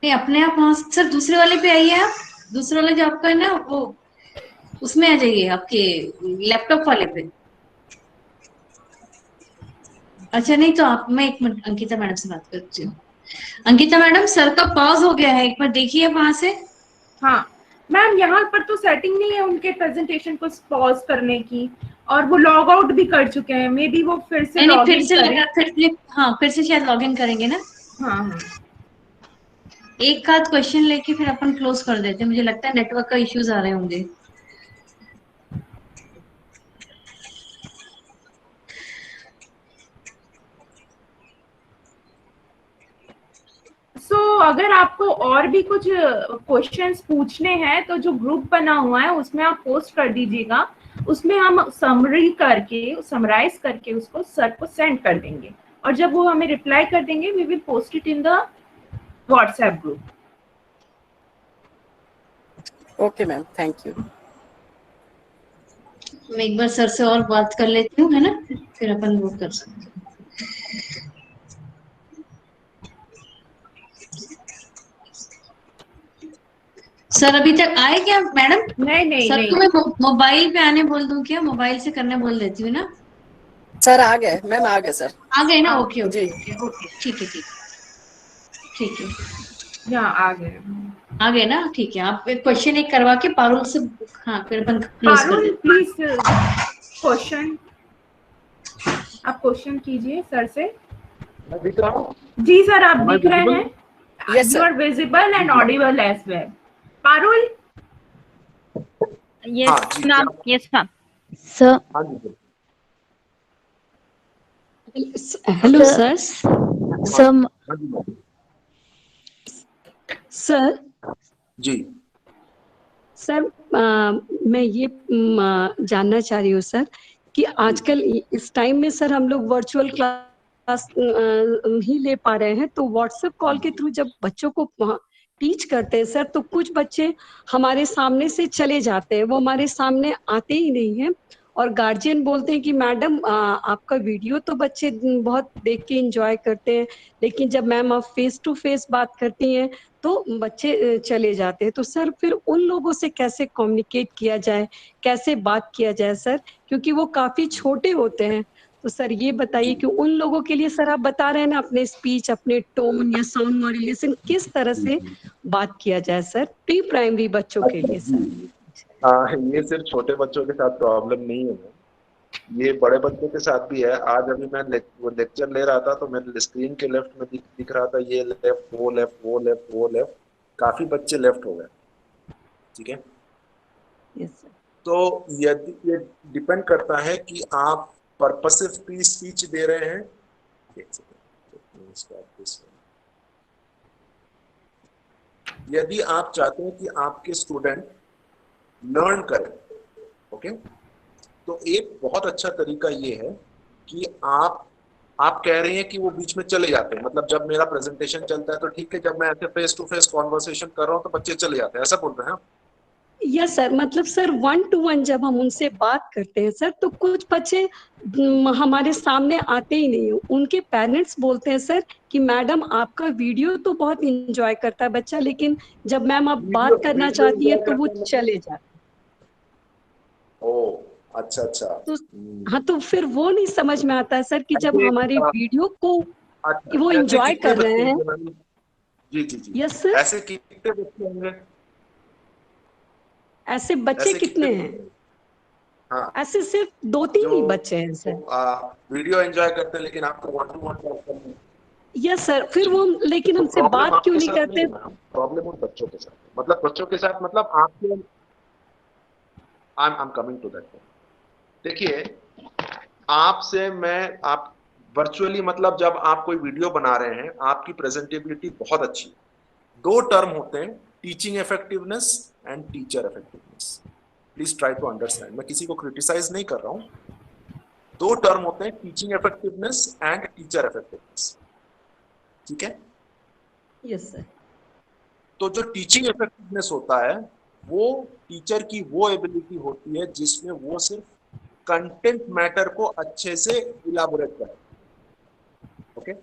नहीं, अपने आप वहां सर दूसरे वाले पे आइए. आप दूसरा वाला जो आपका है ना, वो उसमें आ जाइए, आपके लैपटॉप वाले पे. अच्छा, नहीं तो आप, मैं एक मिनट अंकिता मैडम से बात करती हूँ. अंकिता मैडम, सर का पॉज हो गया है, एक बार देखिए वहां से. हाँ मैम, यहाँ पर तो सेटिंग नहीं है उनके प्रेजेंटेशन को पॉज करने की, और वो लॉग आउट भी कर चुके हैं. मे बी वो फिर से लॉग इन करें. फिर से शायद लॉग इन करेंगे ना. हाँ, एक आध क्वेश्चन लेके फिर अपन क्लोज कर देते हैं. मुझे लगता है नेटवर्क का इश्यूज आ रहे होंगे. अगर आपको और भी कुछ क्वेश्चंस पूछने हैं तो जो ग्रुप बना हुआ है उसमें आप पोस्ट कर दीजिएगा. उसमें हम समराइज करके उसको सर को सेंड कर देंगे, और जब वो हमें रिप्लाई कर देंगे we will post it in the WhatsApp group. Okay ma'am, thank you. मैं एक बार सर से और बात कर लेती हूँ, है ना, फिर अपन वो कर सकते हैं. सर अभी तक आए क्या मैडम? नहीं नहीं सर नहीं को मैं मोबाइल पे आने बोल दूं क्या? मोबाइल से करने बोल देती हूँ ना। सर आ गए मैम, आ गए सर। आ गए ना? ओके जी। ओके ओके ओके, ठीक है ठीक है। यहाँ आ गए। आ गए ना? ठीक है, आप एक क्वेश्चन एक करवा के पारुल से, हाँ फिर बंद क्लोज कर पारुल दे। प्लीज क्वेश्चन, आप क्वेश्चन कीजिए सर से। मैं दिख रहा हूँ? जी सर आप Am I दिख रहे visible? हैं, Yes, you sir. Are visible and audible as well. Parul yes हाँ जी, मैम, यस मैम। Sir, हाँ जी sir. Hello sir, sir. sir, हाँ जी मैम। सर जी सर मैं ये जानना चाह रही हूँ सर कि आजकल इस टाइम में सर हम लोग वर्चुअल क्लास ही ले पा रहे हैं, तो व्हाट्सएप कॉल के थ्रू जब बच्चों को टीच करते हैं सर, तो कुछ बच्चे हमारे सामने से चले जाते हैं, वो हमारे सामने आते ही नहीं हैं, और गार्जियन बोलते हैं कि मैडम आपका वीडियो तो बच्चे बहुत देख के एंजॉय करते हैं, लेकिन जब मैम आप फेस टू फेस बात करती हैं तो बच्चे चले जाते हैं। तो सर फिर उन लोगों से कैसे कम्युनिकेट किया जाए, कैसे बात किया जाए सर, क्योंकि वो काफी छोटे होते हैं। तो सर ये बताइए कि उन लोगों के लिए सर आप बता रहे हैं ना, अपने स्पीच, अपने टोन या साउंड मॉड्यूलेशन किस तरह से बात किया जाए सर, प्री प्राइमरी बच्चों के अच्छा लिए जी। सर। ये सिर्फ छोटे बच्चों के साथ प्रॉब्लम नहीं है, ये बड़े बच्चों के साथ भी है। आज अभी मैं वो लेक्चर ले रहा था तो मेरे स्क्रीन के लेफ्ट में दिख रहा था ये लेफ्ट, वो लेफ्ट, वो लेफ्ट, वो लेफ्ट, काफी बच्चे लेफ्ट हो गए। ठीक है, यस सर। तो यदि ये डिपेंड करता है कि आप पर्पसिव स्पीच दे रहे हैं। एक सेकंड, यदि आप चाहते हैं कि आपके स्टूडेंट लर्न करें, ओके, तो एक बहुत अच्छा तरीका ये है कि आप कह रहे हैं कि वो बीच में चले जाते हैं, मतलब जब मेरा प्रेजेंटेशन चलता है तो ठीक है, जब मैं ऐसे फेस टू फेस कॉन्वर्सेशन कर रहा हूँ तो बच्चे चले जाते हैं, ऐसा बोल रहे हैं आप? यस सर, मतलब सर 1 to 1 जब हम उनसे बात करते हैं सर, तो कुछ बच्चे हमारे सामने आते ही नहीं, उनके पेरेंट्स बोलते हैं सर कि मैडम आपका वीडियो तो बहुत एंजॉय करता है बच्चा, लेकिन जब मैम आप बात करना वीडियो चाहती है एंजॉय तो वो करते हैं चले जाते मतलब? ओ अच्छा अच्छा। हैं। तो हाँ, तो फिर वो नहीं समझ में आता है सर कि जब ऐसे हमारे वीडियो को वो अच्छा, ऐसे एंजॉय कितने कर बच्चे रहे हैं। होंगे मैडम? जी जी जी, यस सर, ऐसे कितने बच्चे होंगे? ऐसे बच्चे ऐसे कितने कितने हैं? बच्चे? हाँ, ऐसे सिर्फ 2-3 जो ही बच्चे हैं सर। वीडियो एंजॉय करते हैं लेकिन आपको 1 to 1 बात करनी है। यस सर, फिर वो लेकिन तो हमसे प्रॉब्लम बात क्यों आपके नहीं साथ नहीं करते? है मैम, प्रॉब्लम उन बच्चों के साथ है। मतलब बच्चों के साथ मतलब आपके, I am coming to that. देखिए, आपसे मैं आप वर्चुअली, मतलब जब आप कोई वीडियो बना रहे हैं आपकी प्रेजेंटेबिलिटी बहुत अच्छी है। दो टर्म होते हैं, teaching effectiveness and teacher effectiveness. Please try to understand, मैं किसी को क्रिटिसाइज नहीं कर रहा हूं। दो टर्म होते हैं, teaching effectiveness and teacher effectiveness. ठीक है, यस सर। तो जो टीचिंग इफेक्टिवनेस होता है वो टीचर की वो एबिलिटी होती है जिसमें वो सिर्फ कंटेंट मैटर को अच्छे से इलाबोरेट करे। ओके,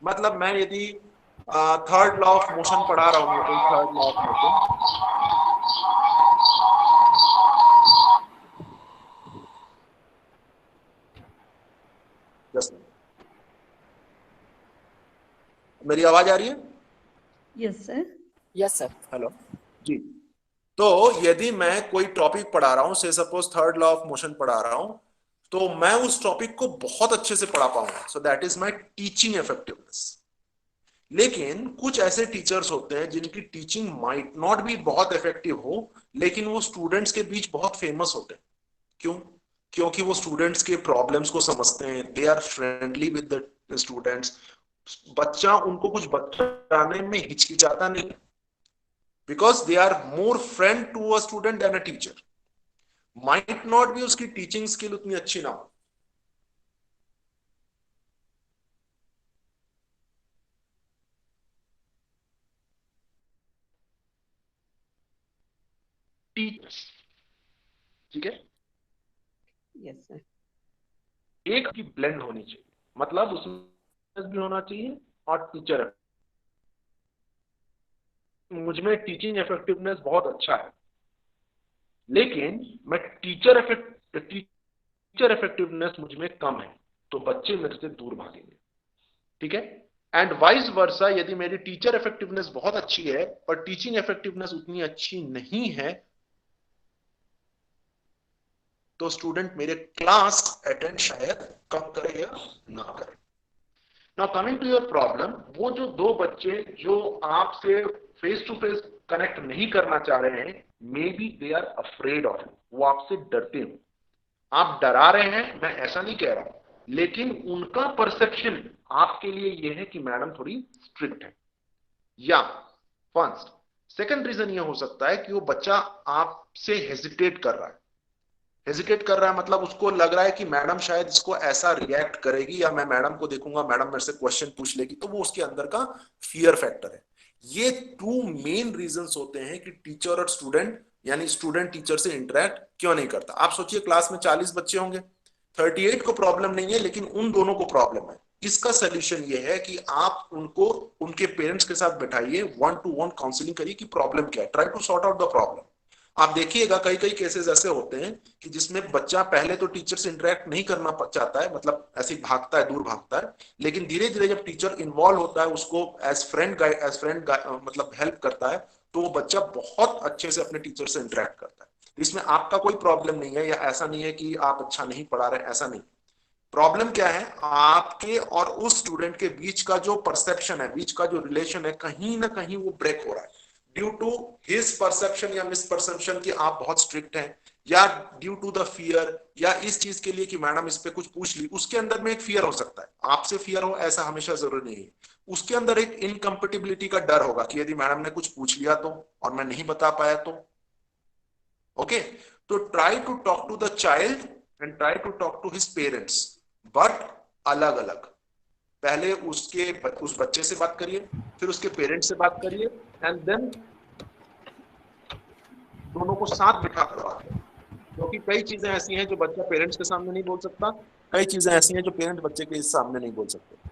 मतलब मैं यदि थर्ड लॉ ऑफ मोशन पढ़ा रहा हूं, Newton third law of motion, just मेरी आवाज आ रही है? Yes sir. Yes sir. Hello जी। तो यदि मैं कोई टॉपिक पढ़ा रहा हूं, से suppose third law of motion पढ़ा रहा हूं, तो मैं उस टॉपिक को बहुत अच्छे से पढ़ा पाऊंगा, so that is my teaching effectiveness. लेकिन कुछ ऐसे टीचर्स होते हैं जिनकी टीचिंग माइट नॉट बी बहुत इफेक्टिव हो, लेकिन वो स्टूडेंट्स के बीच बहुत फेमस होते हैं। क्यों? क्योंकि वो स्टूडेंट्स के प्रॉब्लम्स को समझते हैं, they are friendly with the students. बच्चा उनको कुछ बताने में हिचकिचाता नहीं, because they are more friend to a student than a teacher. Might not be उसकी टीचिंग स्किल उतनी अच्छी ना हो। ठीक है, यस सर। एक की ब्लेंड होनी चाहिए, मतलब उसमें भी होना चाहिए और टीचर मुझमें टीचिंग इफेक्टिवनेस बहुत अच्छा है, लेकिन मैं टीचर इफेक्टिवनेस मुझमें कम है, तो बच्चे मेरे से दूर भागेंगे। ठीक है, एंड वाइस वर्सा, यदि मेरी टीचर इफेक्टिवनेस बहुत अच्छी है पर टीचिंग इफेक्टिवनेस उतनी अच्छी नहीं है, तो स्टूडेंट मेरे क्लास अटेंड शायद कम करे या ना करे। Now coming to your problem, वो जो दो बच्चे जो आपसे फेस टू फेस कनेक्ट नहीं करना चाह रहे हैं, maybe they are afraid of you, वो आपसे डरते हो। आप डरा रहे हैं, मैं ऐसा नहीं कह रहा, लेकिन उनका परसेप्शन आपके लिए यह है कि मैडम थोड़ी स्ट्रिक्ट है। या फर्स्ट, सेकंड रीजन यह हो सकता है कि वो बच्चा आपसे हेजिटेट कर रहा है। हेजिटेट कर रहा है मतलब उसको लग रहा है कि मैडम शायद इसको ऐसा रिएक्ट करेगी, या मैं मैडम को देखूंगा मैडम मेरे से क्वेश्चन पूछ लेगी, तो वो उसके अंदर का फियर फैक्टर है। ये टू मेन रीजंस होते हैं कि टीचर और स्टूडेंट, यानी स्टूडेंट टीचर से इंटरेक्ट क्यों नहीं करता। आप सोचिए क्लास में 40 बच्चे होंगे, 38 को प्रॉब्लम नहीं है, लेकिन उन दोनों को प्रॉब्लम है। इसका सोल्यूशन ये है कि आप उनको उनके पेरेंट्स के साथ बैठाइए, 1-to-1 काउंसलिंग करिए कि प्रॉब्लम क्या है, try to sort out the problem. आप देखिएगा कई कई केसेस ऐसे होते हैं कि जिसमें बच्चा पहले तो टीचर से इंटरेक्ट नहीं करना चाहता है, मतलब ऐसे ही भागता है, दूर भागता है, लेकिन धीरे धीरे जब टीचर इन्वॉल्व होता है, उसको एज फ्रेंड मतलब हेल्प करता है, तो वो बच्चा बहुत अच्छे से अपने टीचर से इंटरेक्ट करता है। इसमें आपका कोई प्रॉब्लम नहीं है, या ऐसा नहीं है कि आप अच्छा नहीं पढ़ा रहे, ऐसा नहीं। प्रॉब्लम क्या है, आपके और उस स्टूडेंट के बीच का जो परसेप्शन है, बीच का जो रिलेशन है, कहीं ना कहीं वो ब्रेक हो रहा है, ड्यू टू हिज परसेप्शन या मिस परसेप्शन कि आप बहुत स्ट्रिक्ट हैं, या ड्यू टू द फियर, या इस चीज के लिए कि मैडम इस पे कुछ पूछ ली, उसके अंदर में एक फियर हो सकता है। आपसे फियर हो ऐसा हमेशा जरूरी नहीं है, उसके अंदर एक इनकम्पेटिबिलिटी का डर होगा कि यदि मैडम ने कुछ पूछ लिया तो, और मैं नहीं बता पाया तो। ओके, तो try to talk to the child and try to talk to his parents, but अलग अलग। पहले उस बच्चे से बात करिए, फिर उसके पेरेंट्स से बात करिए, एंड देन दोनों को साथ बिठा कर बात करिए। क्योंकि कई चीजें ऐसी हैं जो बच्चा पेरेंट्स के सामने नहीं बोल सकता, कई चीजें ऐसी हैं जो पेरेंट बच्चे के सामने नहीं बोल सकते।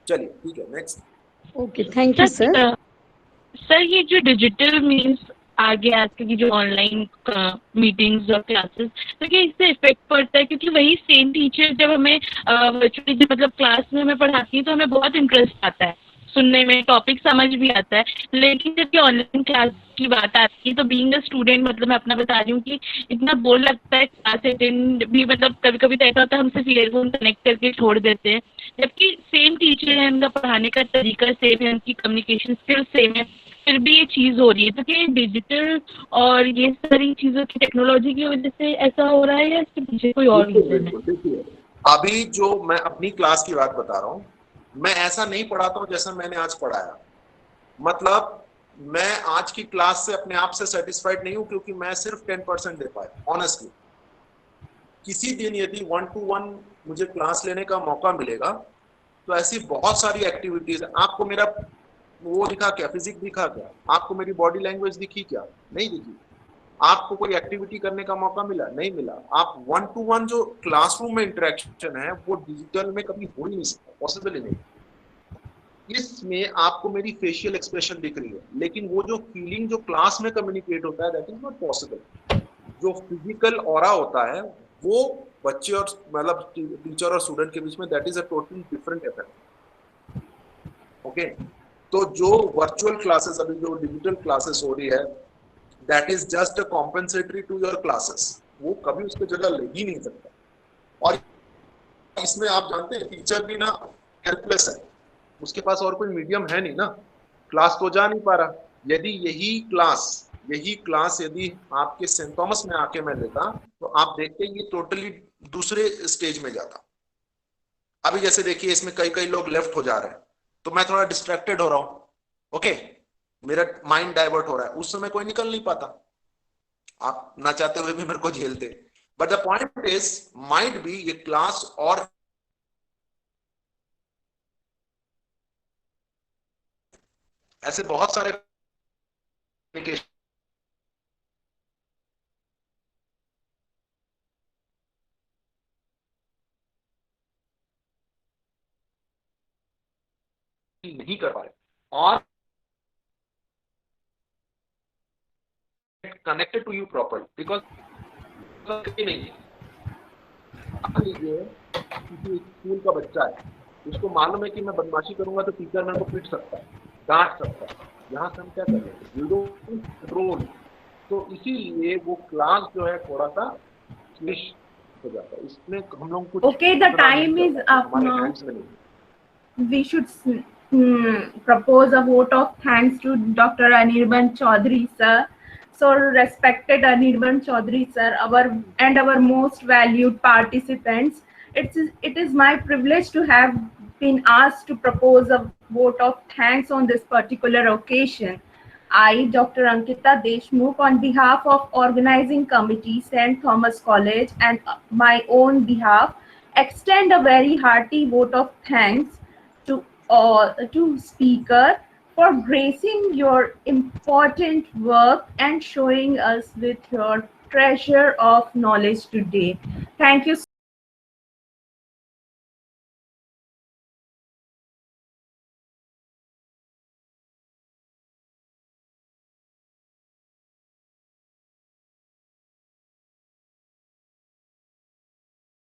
चलिए ठीक है, next. Okay, thank you sir. Sir ये जो डिजिटल मीन्स आ गया आजकल की जो ऑनलाइन मीटिंग्स और क्लासेस, तो क्या इससे इफेक्ट पड़ता है? क्योंकि वही सेम टीचर जब हमें वर्चुअली मतलब क्लास में हमें पढ़ाती है तो हमें बहुत इंटरेस्ट आता है सुनने में, टॉपिक समझ भी आता है, लेकिन जब ये ऑनलाइन क्लास की बात आती है तो बीइंग अ स्टूडेंट, मतलब मैं अपना बता रही हूँ कि इतना बोर लगता है क्लास अटेंड भी, मतलब कभी कभी तो ऐसा होता है हम सिर्फ ईयरफोन कनेक्ट करके छोड़ देते हैं, जबकि सेम टीचर है, उनका पढ़ाने का तरीका सेम है, उनकी कम्युनिकेशन स्किल सेम है, फिर भी ये चीज हो रही है। तो क्या डिजिटल और ये सारी चीजों की टेक्नोलॉजी की वजह से ऐसा हो रहा है, या इसके पीछे कोई और रीजन है? देखिए, अभी जो मैं अपनी क्लास की बात बता रहा हूँ, मैं ऐसा नहीं पढ़ाता हूँ जैसा मैंने आज पढ़ाया। मतलब मैं आज की क्लास से अपने आप से सेटिस्फाइड नहीं हूं, क्योंकि मैं सिर्फ 10% दे पाया ऑनेस्टली। किसी दिन यदि 1-to-1 मुझे क्लास लेने का मौका मिलेगा, तो ऐसी बहुत सारी एक्टिविटीज। आपको मेरा वो दिखा क्या, फिजिक्स दिखा क्या, आपको मेरी बॉडी लैंग्वेज दिखी क्या, नहीं दिखी। आपको कोई एक्टिविटी करने का मौका मिला, नहीं मिला। आप 1-to-1 जो क्लासरूम में इंटरेक्शन है, वो डिजिटल में कभी हो ही नहीं सकता, पॉसिबल ही नहीं। इसमें आपको मेरी फेशियल एक्सप्रेशन दिख रही है, लेकिन वो जो फीलिंग जो क्लास में कम्युनिकेट होता है, दैट इज नॉट पॉसिबल। जो फिजिकल ऑरा होता है वो बच्चे और मतलब टीचर और स्टूडेंट के बीच में, that is a totally different effect. Okay, तो जो वर्चुअल क्लासेस, अभी जो डिजिटल क्लासेस हो रही है, that is just a compensatory to your classes, वो कभी उसके जगह ले ही नहीं सकता। और इसमें आप जानते हैं टीचर भी ना हेल्पलेस है, उसके पास और कोई मीडियम है नहीं ना, क्लास तो जा नहीं पा रहा। यदि यही क्लास यदि आपके सेंट थॉमस में आके मैं लेता, तो आप देखते ये टोटली दूसरे स्टेज में जाता। अभी जैसे देखिए इसमें कई कई लोग लेफ्ट हो जा रहे हैं, तो मैं थोड़ा डिस्ट्रैक्टेड हो रहा हूं, ओके, मेरा माइंड डाइवर्ट हो रहा है, उस समय कोई निकल नहीं पाता, आप ना चाहते हुए भी मेरे को झेलते। But the point is, might be ये क्लास और ऐसे बहुत सारे नहीं कर पाए। और connected to you properly because नहीं है। मान लीजिए किसी स्कूल का बच्चा है, उसको मालूम है कि मैं बदमाशी करूंगा तो टीचर मेरे को पीट सकता है, डांट सकता है। यहाँ से हम क्या करेंगे, यू डोंट कंट्रोल। तो इसीलिए वो क्लास जो है थोड़ा सा स्लिश हो जाता है। इसमें हम लोग कुछ Okay, the time is up now. We should propose a vote of thanks to Dr. Anirban Chaudhary sir. So respected Anirban Chaudhary sir, our most valued participants, it is my privilege to have been asked to propose a vote of thanks on this particular occasion. I, Dr. Ankita Deshmukh, on behalf of organizing committee, St. Thomas College, and my own behalf, extend a very hearty vote of thanks to speaker for gracing your important work and showing us with your treasure of knowledge today. Thank you.